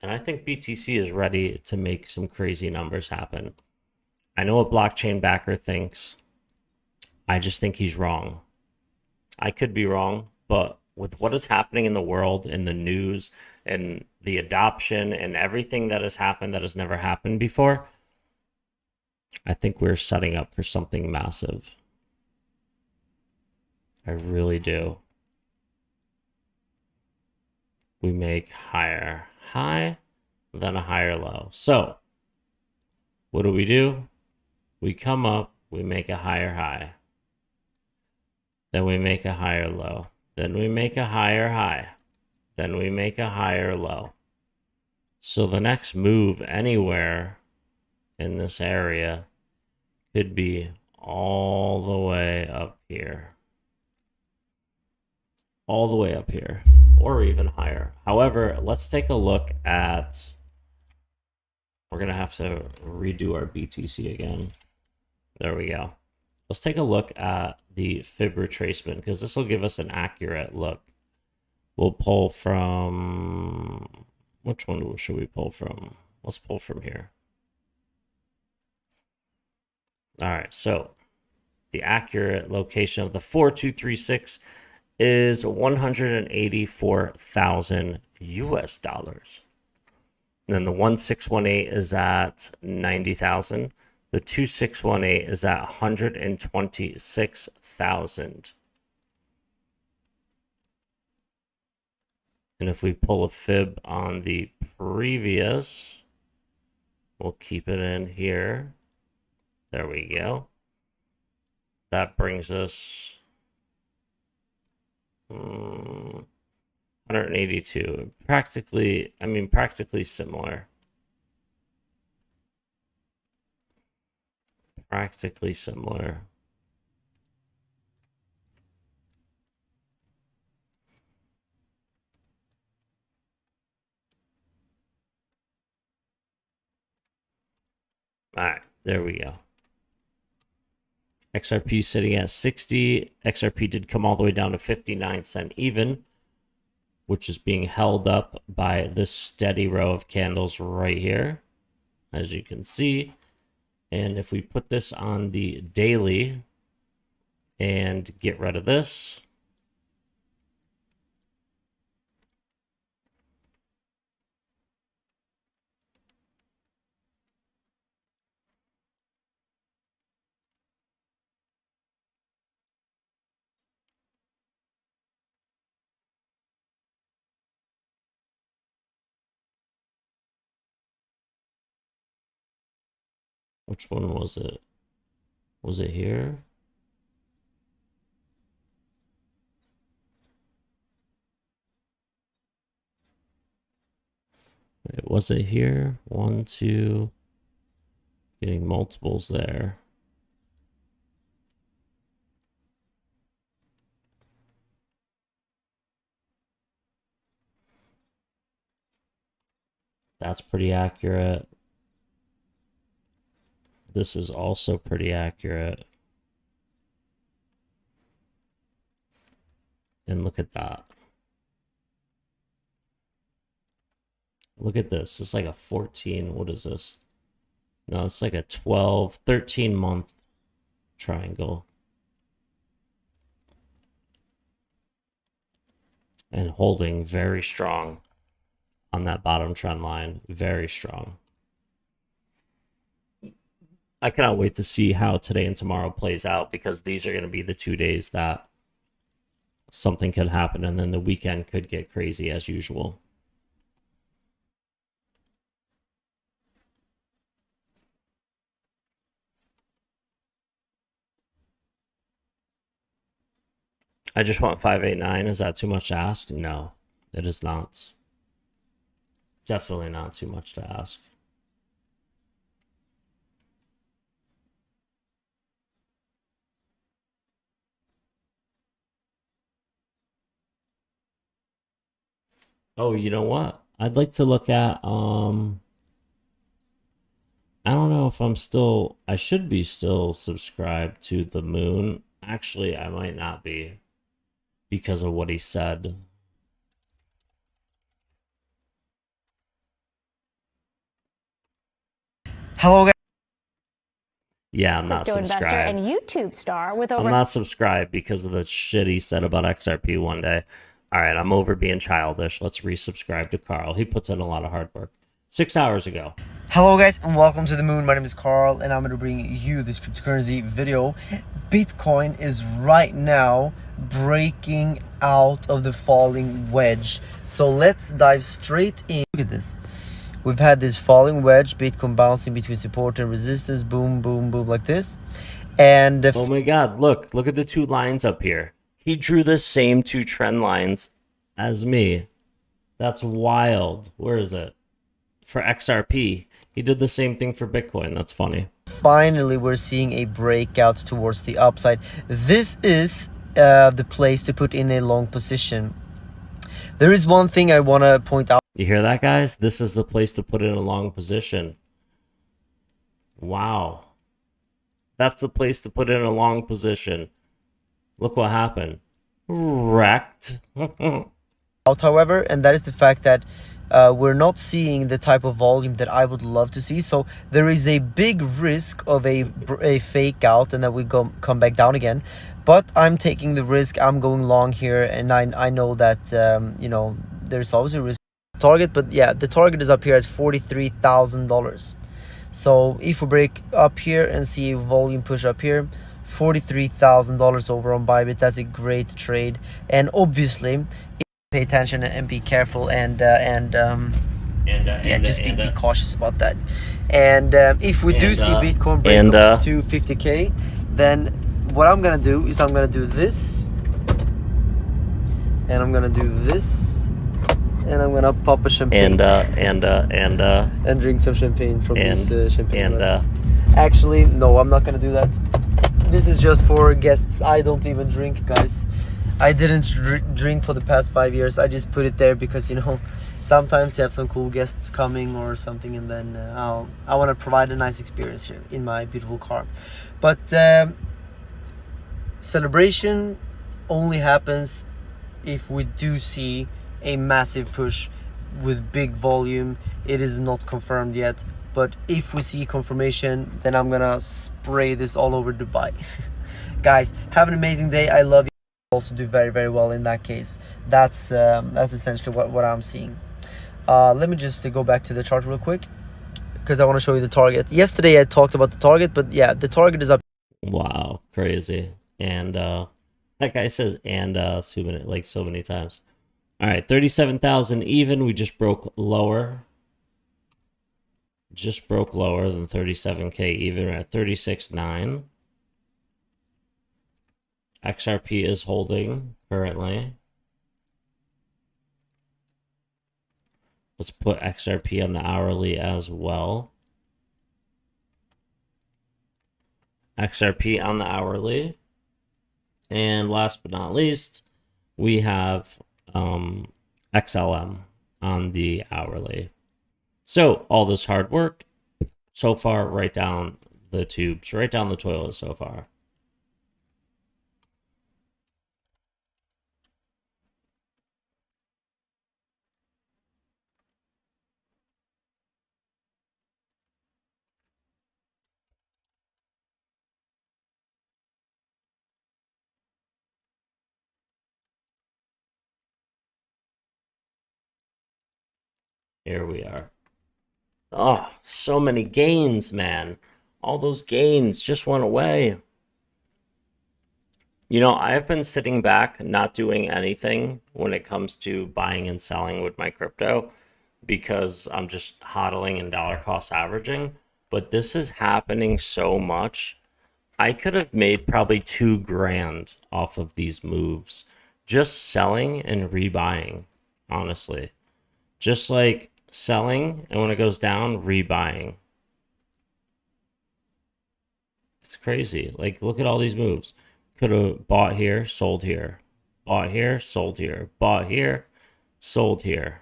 And I think BTC is ready to make some crazy numbers happen. I know what blockchain backer thinks. I just think he's wrong. I could be wrong, but with what is happening in the world, in the news, and the adoption, and everything that has happened that has never happened before, I think we're setting up for something massive. I really do. We make higher high, then a higher low. So, what do? We come up, we make a higher high. Then we make a higher low. Then we make a higher high. Then we make a higher low. So the next move anywhere in this area could be all the way up here. All the way up here, or even higher. However, let's take a look at, we're going to have to redo our BTC again. There we go. Let's take a look at the fib retracement, because this will give us an accurate look. We'll pull from, which one should we pull from? Let's pull from here. All right, so the accurate location of the 4236 is 184,000 US dollars. Then the 1618 is at 90,000. The 2618 is at 126,000. And if we pull a fib on the previous, we'll keep it in here. There we go. That brings us 182. Practically similar. Practically similar. All right, there we go. XRP sitting at 60. XRP did come all the way down to 59 cent even, which is being held up by this steady row of candles right here, as you can see. And if we put this on the daily and get rid of this, which one was it? Was it here? Was it here? 1, 2, getting multiples there. That's pretty accurate. This is also pretty accurate. And look at that. Look at this. It's like a 14. What is this? No, it's like a 12, 13 month triangle. And holding very strong on that bottom trend line. Very strong. I cannot wait to see how today and tomorrow plays out, because these are going to be the 2 days that something could happen, and then the weekend could get crazy as usual. I just want 589. Is that too much to ask? No, it is not. Definitely not too much to ask. Oh, you know what? I'd like to look at I don't know if I should be still subscribed to the moon. Actually, I might not be because of what he said. Hello, guys. Yeah, I'm not Crypto investor subscribed. and YouTube star with I'm over not subscribed because of the shit he said about XRP one day. All right, I'm over being childish. Let's resubscribe to Carl. He puts in a lot of hard work. 6 hours ago. Hello guys and welcome to the moon. My name is Carl and I'm going to bring you this cryptocurrency video. Bitcoin is right now breaking out of the falling wedge. So let's dive straight in. Look at this. We've had this falling wedge, Bitcoin bouncing between support and resistance, boom, boom, boom, like this. And oh my god, look at the two lines up here. He drew the same two trend lines as me. That's wild. Where is it? For XRP, he did the same thing for Bitcoin. That's funny. Finally, we're seeing a breakout towards the upside. This is the place to put in a long position. There is one thing I want to point out. You hear that, guys? This is the place to put in a long position. Wow. That's the place to put in a long position. Look what happened. Wrecked. However, and that is the fact that we're not seeing the type of volume that I would love to see. So there is a big risk of a fake out and that we come back down again. But I'm taking the risk. I'm going long here, and I know that you know, there's always a risk. Target, but yeah, the target is up here at $43,000. So if we break up here and see volume push up here, $43,000 over on Bybit, that's a great trade. And obviously, pay attention and be careful and just be cautious about that. And if we do see Bitcoin break up to 50K, then what I'm gonna do is I'm gonna do this, and I'm gonna do this, and I'm gonna pop a champagne and drink some champagne from these champagne glasses. Actually, no, I'm not gonna do that. This is just for guests. I don't even drink, guys. I didn't drink for the past 5 years. I just put it there because, you know, sometimes you have some cool guests coming or something, and then I want to provide a nice experience here in my beautiful car. But celebration only happens if we do see a massive push with big volume. It is not confirmed yet, but if we see confirmation, then I'm gonna spray this all over Dubai. Guys, have an amazing day. I love you. Also do very, very well in that case. That's essentially what I'm seeing. Let me just go back to the chart real quick because I want to show you the target. Yesterday I talked about the target, but yeah, the target is up. Wow, crazy. And that guy says so many times. All right, 37,000 even. We just broke lower. Just broke lower than 37K even. We're at 36.9. XRP is holding currently. Let's put XRP on the hourly as well. XRP on the hourly. And last but not least, we have XLM on the hourly. So all this hard work so far, right down the tubes, right down the toilet so far. Here we are. Oh, so many gains, man. All those gains just went away. You know, I've been sitting back, not doing anything when it comes to buying and selling with my crypto because I'm just hodling and dollar cost averaging. But this is happening so much. I could have made probably $2,000 off of these moves just selling and rebuying, honestly. Just like selling, and when it goes down, rebuying. It's crazy. Like, look at all these moves. Could have bought here, sold here. Bought here, sold here. Bought here, sold here,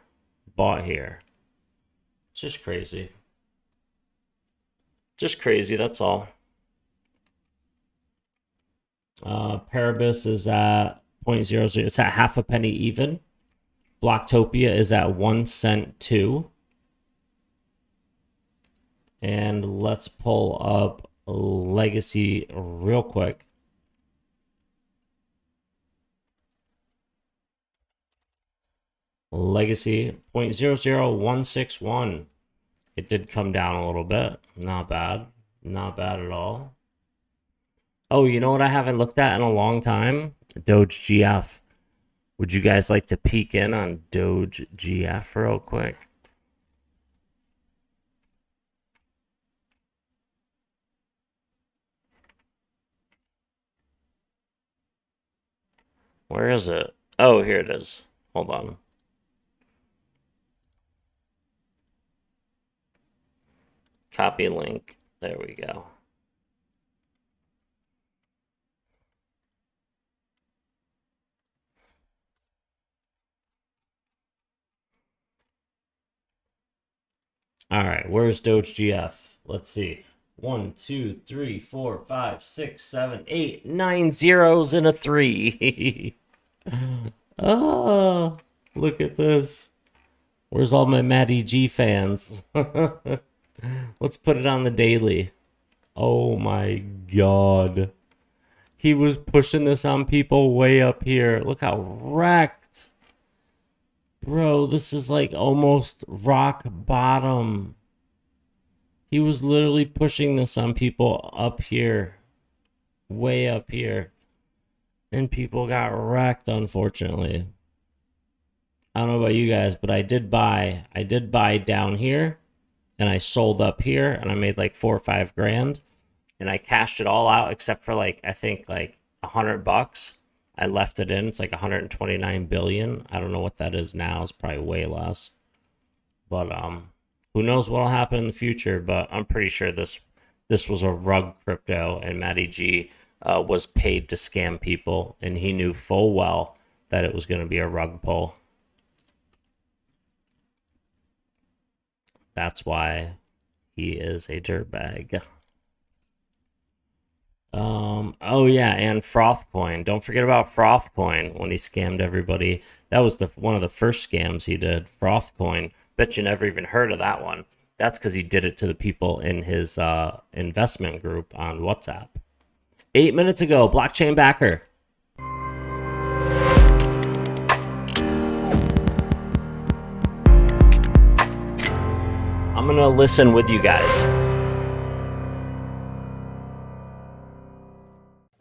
bought here. It's just crazy. Just crazy, that's all. Paribus is at 0.00. It's at half a penny even. Blocktopia is at 1 cent too. And let's pull up Legacy real quick. Legacy 0.00161. It did come down a little bit. Not bad. Not bad at all. Oh, you know what I haven't looked at in a long time? Doge GF. Would you guys like to peek in on Doge GF real quick? Where is it? Oh, here it is. Hold on. Copy link. There we go. All right, where's Doge GF? Let's see. 1, 2, 3, 4, 5, 6, 7, 8, 9 zeros and a 3. Oh, look at this. Where's all my Matty G fans? Let's put it on the daily. Oh my god. He was pushing this on people way up here. Look how wrecked. Bro, this is like almost rock bottom. He was literally pushing this on people up here. Way up here. And people got wrecked, unfortunately. I don't know about you guys, but I did buy down here. And I sold up here. And I made like 4 or 5 grand. And I cashed it all out except for like, I think like $100. I left it in. It's like 129 billion. I don't know what that is now. It's probably way less. But who knows what'll happen in the future? But I'm pretty sure this was a rug crypto, and Matty G was paid to scam people, and he knew full well that it was going to be a rug pull. That's why he is a dirtbag. Oh yeah, and Frothcoin. Don't forget about Frothcoin when he scammed everybody. That was one of the first scams he did. Frothcoin. Bet you never even heard of that one. That's because he did it to the people in his investment group on WhatsApp. 8 minutes ago, blockchain backer. I'm gonna listen with you guys.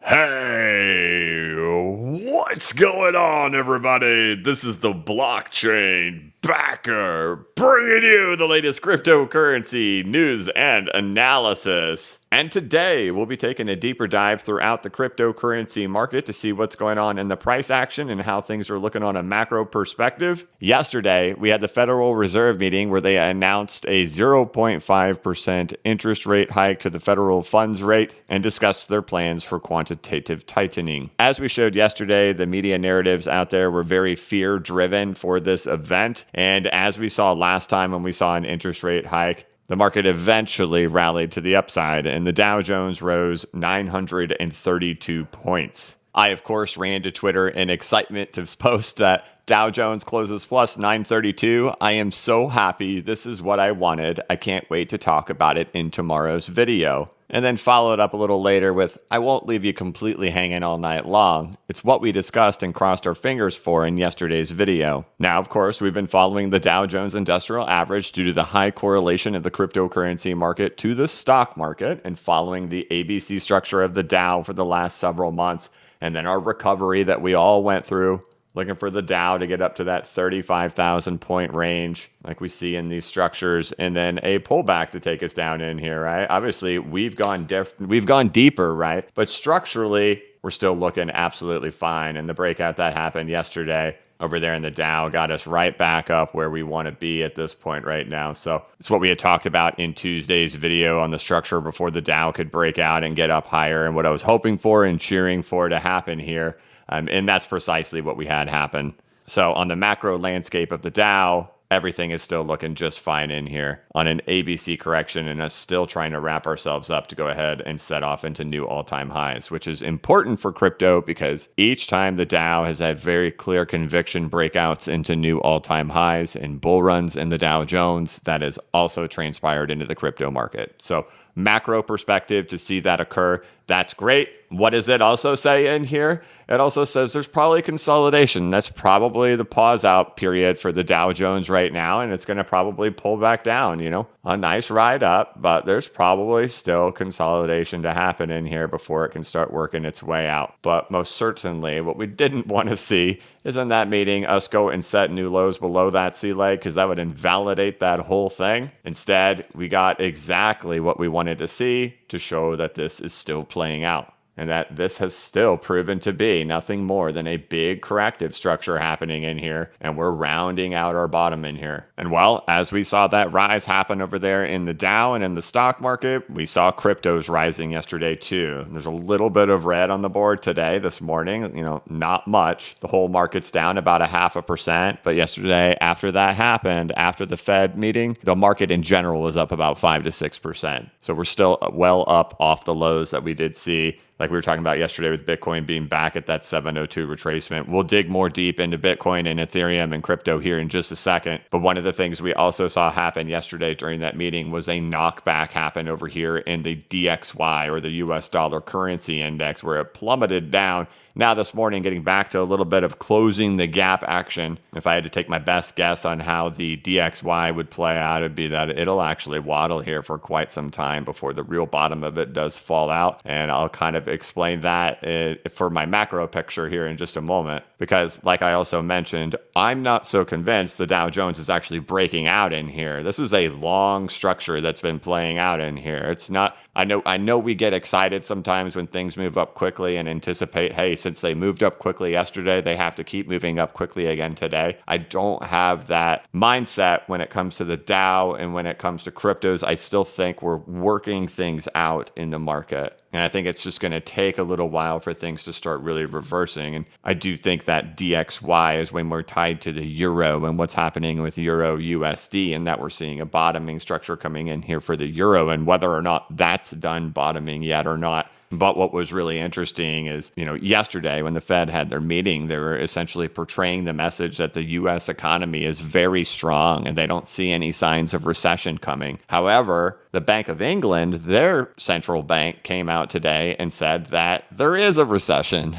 Hey, what's going on, everybody? This is the blockchain backer, bringing you the latest cryptocurrency news and analysis. And today we'll be taking a deeper dive throughout the cryptocurrency market to see what's going on in the price action and how things are looking on a macro perspective. Yesterday, we had the Federal Reserve meeting where they announced a 0.5% interest rate hike to the federal funds rate and discussed their plans for quantitative tightening. As we showed yesterday, the media narratives out there were very fear-driven for this event. And as we saw last time when we saw an interest rate hike, the market eventually rallied to the upside, and the Dow Jones rose 932 points. I, of course, ran to Twitter in excitement to post that Dow Jones closes plus 932. I am so happy. This is what I wanted. I can't wait to talk about it in tomorrow's video. And then followed up a little later with, I won't leave you completely hanging all night long. It's what we discussed and crossed our fingers for in yesterday's video. Now, of course, we've been following the Dow Jones Industrial Average due to the high correlation of the cryptocurrency market to the stock market, and following the ABC structure of the Dow for the last several months, and then our recovery that we all went through, looking for the Dow to get up to that 35,000 point range like we see in these structures, and then a pullback to take us down in here, right? Obviously, we've gone deeper, right? But structurally, we're still looking absolutely fine. And the breakout that happened yesterday over there in the Dow got us right back up where we want to be at this point right now. So it's what we had talked about in Tuesday's video on the structure before the Dow could break out and get up higher, and what I was hoping for and cheering for to happen here. And that's precisely what we had happen. So on the macro landscape of the Dow, everything is still looking just fine in here on an ABC correction, and us still trying to wrap ourselves up to go ahead and set off into new all-time highs, which is important for crypto because each time the Dow has had very clear conviction breakouts into new all-time highs and bull runs in the Dow Jones, that has also transpired into the crypto market. So macro perspective to see that occur, that's great. What does it also say in here? It also says there's probably consolidation. That's probably the pause out period for the Dow Jones right now, and it's going to probably pull back down, you know, a nice ride up, but there's probably still consolidation to happen in here before it can start working its way out. But most certainly what we didn't want to see is in that meeting us go and set new lows below that sea leg, because that would invalidate that whole thing. Instead, we got exactly what we wanted to see to show that this is still playing out, and that this has still proven to be nothing more than a big corrective structure happening in here, and we're rounding out our bottom in here. And well, as we saw that rise happen over there in the Dow and in the stock market, we saw cryptos rising yesterday too. There's a little bit of red on the board today, this morning, you know, not much. The whole market's down about 0.5%, but yesterday, after that happened, after the Fed meeting, the market in general was up about 5 to 6%. So we're still well up off the lows that we did see, like we were talking about yesterday with Bitcoin being back at that 702 retracement. We'll dig more deep into Bitcoin and Ethereum and crypto here in just a second. But one of the things we also saw happen yesterday during that meeting was a knockback happen over here in the DXY, or the US dollar currency index, where it plummeted down. Now this morning, getting back to a little bit of closing the gap action. If I had to take my best guess on how the DXY would play out, it'd be that it'll actually waddle here for quite some time before the real bottom of it does fall out. And I'll kind of explain that for my macro picture here in just a moment, because like I also mentioned, I'm not so convinced the Dow Jones is actually breaking out in here. This is a long structure that's been playing out in here. It's not, I know we get excited sometimes when things move up quickly and anticipate, hey, since they moved up quickly yesterday, they have to keep moving up quickly again today. I don't have that mindset when it comes to the Dow, and when it comes to cryptos, I still think we're working things out in the market. And I think it's just going to take a little while for things to start really reversing. And I do think that DXY is way more tied to the euro and what's happening with euro USD, and that we're seeing a bottoming structure coming in here for the euro, and whether or not that's done bottoming yet or not. But what was really interesting is, you know, yesterday when the Fed had their meeting, they were essentially portraying the message that the U.S. economy is very strong and they don't see any signs of recession coming. However, the Bank of England, their central bank, came out today and said that there is a recession.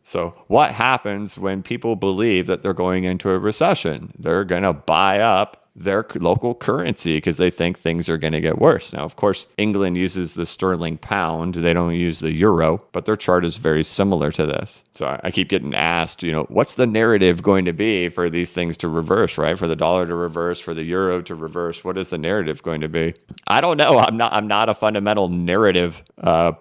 So what happens when people believe that they're going into a recession? They're going to buy up their local currency because they think things are going to get worse. Now, of course, England uses the sterling pound. They don't use the euro, but their chart is very similar to this. So I keep getting asked, you know, what's the narrative going to be for these things to reverse, right? For the dollar to reverse, for the euro to reverse, what is the narrative going to be? I don't know. I'm not a fundamental narrative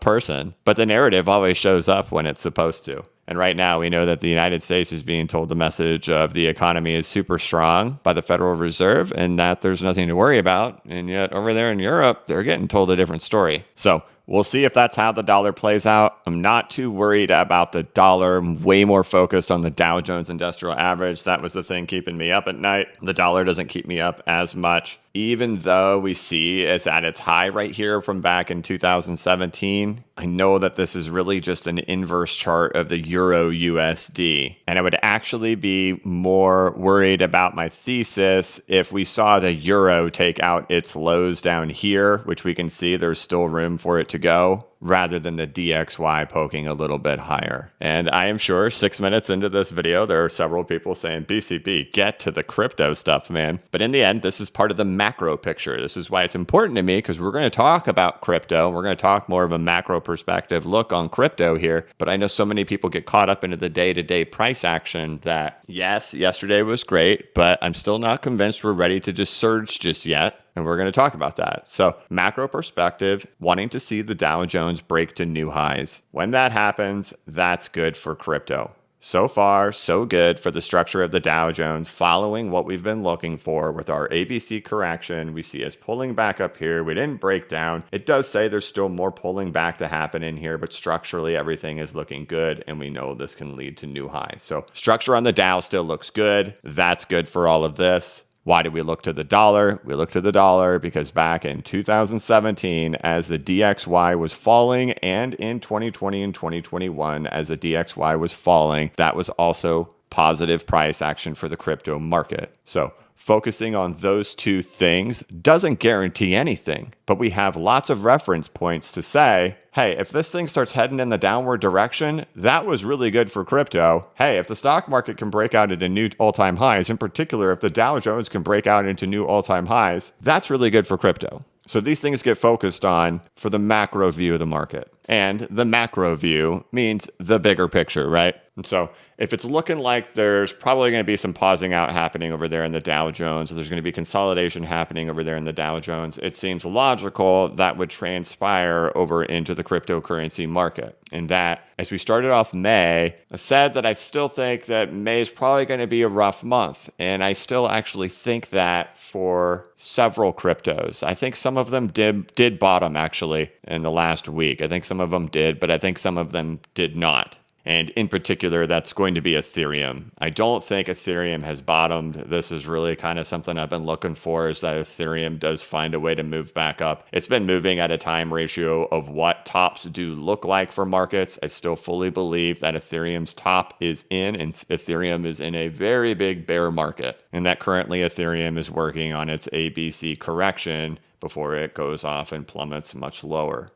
person, but the narrative always shows up when it's supposed to. And right now, we know that the United States is being told the message of the economy is super strong by the Federal Reserve and that there's nothing to worry about. And yet over there in Europe, they're getting told a different story. So we'll see if that's how the dollar plays out. I'm not too worried about the dollar. I'm way more focused on the Dow Jones Industrial Average. That was the thing keeping me up at night. The dollar doesn't keep me up as much, even though we see it's at its high right here from back in 2017. I know that this is really just an inverse chart of the Euro USD. And I would actually be more worried about my thesis if we saw the Euro take out its lows down here, which we can see there's still room for it to go, rather than the DXY poking a little bit higher. And I am sure 6 minutes into this video, there are several people saying, BCB, get to the crypto stuff, man. But in the end, this is part of the macro picture. This is why it's important to me, because we're going to talk about crypto. We're going to talk more of a macro perspective look on crypto here. But I know so many people get caught up into the day-to-day price action that, yes, yesterday was great, but I'm still not convinced we're ready to just surge just yet. And we're going to talk about that. So macro perspective, wanting to see the Dow Jones break to new highs. When that happens, that's good for crypto. So far, so good for the structure of the Dow Jones, following what we've been looking for with our ABC correction. We see us pulling back up here. We didn't break down. It does say there's still more pulling back to happen in here, but structurally everything is looking good, and we know this can lead to new highs. So structure on the Dow still looks good. That's good for all of this. Why do we look to the dollar? We look to the dollar because back in 2017, as the DXY was falling, and in 2020 and 2021, as the DXY was falling, that was also positive price action for the crypto market. So focusing on those two things doesn't guarantee anything, but we have lots of reference points to say, hey, if this thing starts heading in the downward direction, that was really good for crypto. Hey, if the stock market can break out into new all-time highs, in particular, if the Dow Jones can break out into new all-time highs, that's really good for crypto. So these things get focused on for the macro view of the market. And the macro view means the bigger picture, right? And so if it's looking like there's probably going to be some pausing out happening over there in the Dow Jones, or there's going to be consolidation happening over there in the Dow Jones, it seems logical that would transpire over into the cryptocurrency market. And that, as we started off May, I said that I still think that May is probably going to be a rough month. And I still actually think that for several cryptos. I think some of them did bottom actually in the last week. I think some of them did, but I think some of them did not. And in particular, that's going to be Ethereum. I don't think Ethereum has bottomed. This is really kind of something I've been looking for, is that Ethereum does find a way to move back up. It's been moving at a time ratio of what tops do look like for markets. I still fully believe that Ethereum's top is in, and Ethereum is in a very big bear market. And that currently Ethereum is working on its ABC correction before it goes off and plummets much lower.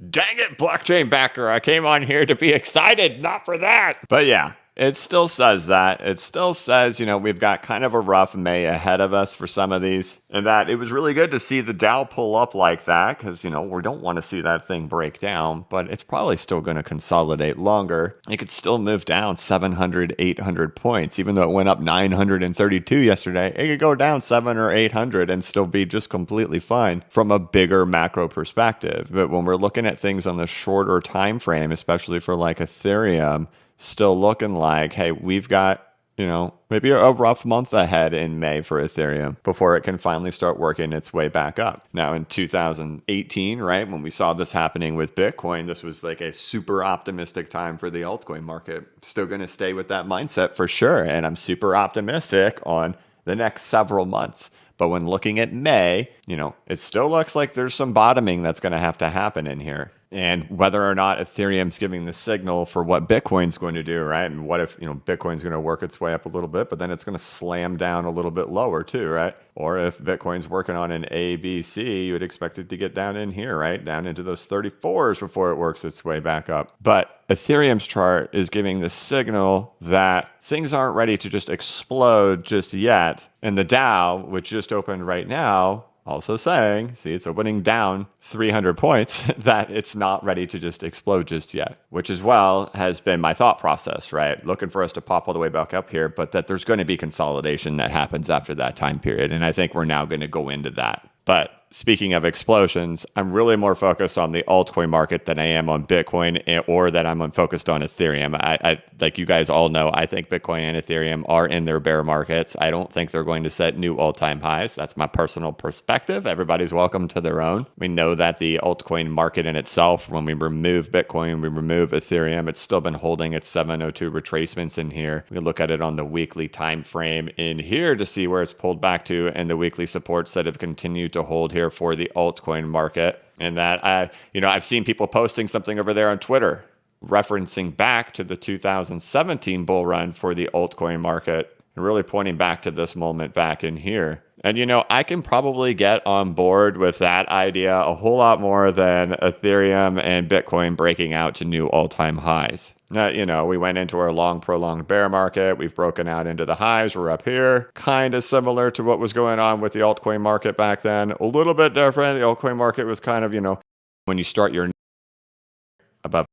Dang it, blockchain backer. I came on here to be excited, not for that. But yeah, it still says that. It still says, you know, we've got kind of a rough May ahead of us for some of these. And that it was really good to see the Dow pull up like that because, you know, we don't want to see that thing break down, but it's probably still going to consolidate longer. It could still move down 700, 800 points. Even though it went up 932 yesterday, it could go down 700 or 800 and still be just completely fine from a bigger macro perspective. But when we're looking at things on the shorter time frame, especially for like Ethereum, still looking like, hey, we've got, you know, maybe a rough month ahead in May for Ethereum before it can finally start working its way back up. Now in 2018, right, when we saw this happening with Bitcoin, this was like a super optimistic time for the altcoin market. Still going to stay with that mindset for sure. And I'm super optimistic on the next several months. But when looking at May, you know, it still looks like there's some bottoming that's going to have to happen in here. And whether or not Ethereum's giving the signal for what Bitcoin's going to do, right? And what if, you know, Bitcoin's going to work its way up a little bit, but then it's going to slam down a little bit lower too, right? Or if Bitcoin's working on an ABC, you would expect it to get down in here, right? Down into those 34s before it works its way back up. But Ethereum's chart is giving the signal that things aren't ready to just explode just yet. And the Dow, which just opened right now, also saying, see, it's opening down 300 points, that it's not ready to just explode just yet, which as well has been my thought process, right? Looking for us to pop all the way back up here, but that there's going to be consolidation that happens after that time period. And I think we're now going to go into that. But speaking of explosions, I'm really more focused on the altcoin market than I am on Bitcoin, or that I'm focused on Ethereum. I like you guys all know, I think Bitcoin and Ethereum are in their bear markets. I don't think they're going to set new all-time highs. That's my personal perspective. Everybody's welcome to their own. We know that the altcoin market in itself, when we remove Bitcoin, we remove Ethereum, it's still been holding its 702 retracements in here. We look at it on the weekly time frame in here to see where it's pulled back to, and the weekly supports that have continued to hold here for the altcoin market. And that I've seen people posting something over there on Twitter referencing back to the 2017 bull run for the altcoin market and really pointing back to this moment back in here. And, you know, I can probably get on board with that idea a whole lot more than Ethereum and Bitcoin breaking out to new all-time highs. You know, we went into our long, prolonged bear market. We've broken out into the highs. We're up here. Kind of similar to what was going on with the altcoin market back then. A little bit different. The altcoin market was kind of, you know, when you start above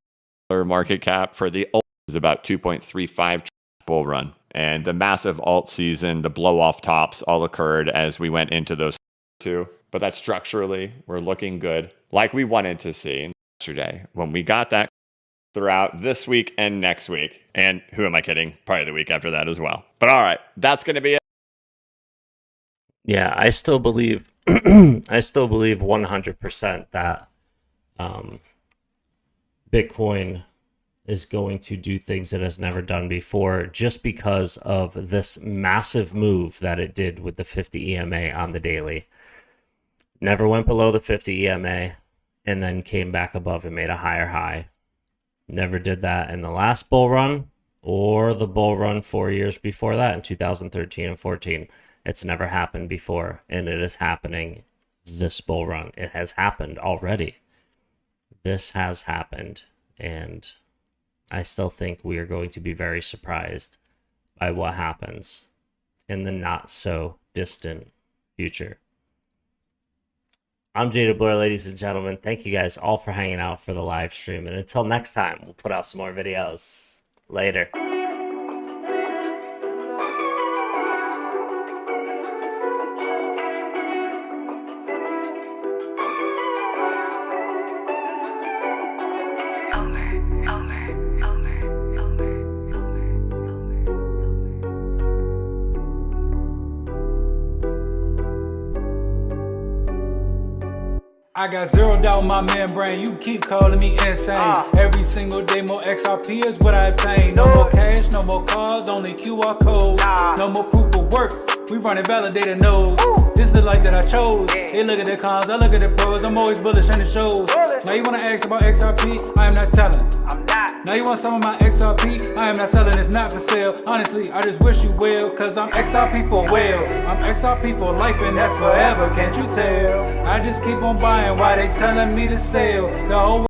market cap for the alt is about 2.35 bull run. And the massive alt season, the blow off tops all occurred as we went into those two. But that structurally, we're looking good like we wanted to see yesterday. When we got that throughout this week and next week. And who am I kidding? Probably the week after that as well. But all right, that's going to be it. Yeah, I still believe I still believe 100% that Bitcoin is going to do things it has never done before, just because of this massive move that it did with the 50 EMA on the daily. Never went below the 50 EMA and then came back above and made a higher high. Never did that in the last bull run or the bull run 4 years before that in 2013 and 14. It's never happened before, and it is happening this bull run. It has happened already. This has happened, and I still think we are going to be very surprised by what happens in the not so distant future. I'm Jada Blair, ladies and gentlemen. Thank you guys all for hanging out for the live stream, and until next time, we'll put out some more videos. Later. I got zeroed out my membrane, you keep calling me insane. Every single day more XRP is what I obtain. No more cash, no more cars, only QR codes. No more proof of work, we running validated nodes. This is the life that I chose. They look at the cons, I look at the pros. I'm always bullish and it shows. Now you wanna ask about XRP, I am not telling. Now you want some of my XRP, I am not selling, it's not for sale. Honestly, I just wish you well, cause I'm XRP for well. I'm XRP for life and that's forever, can't you tell? I just keep on buying while they telling me to sell. The whole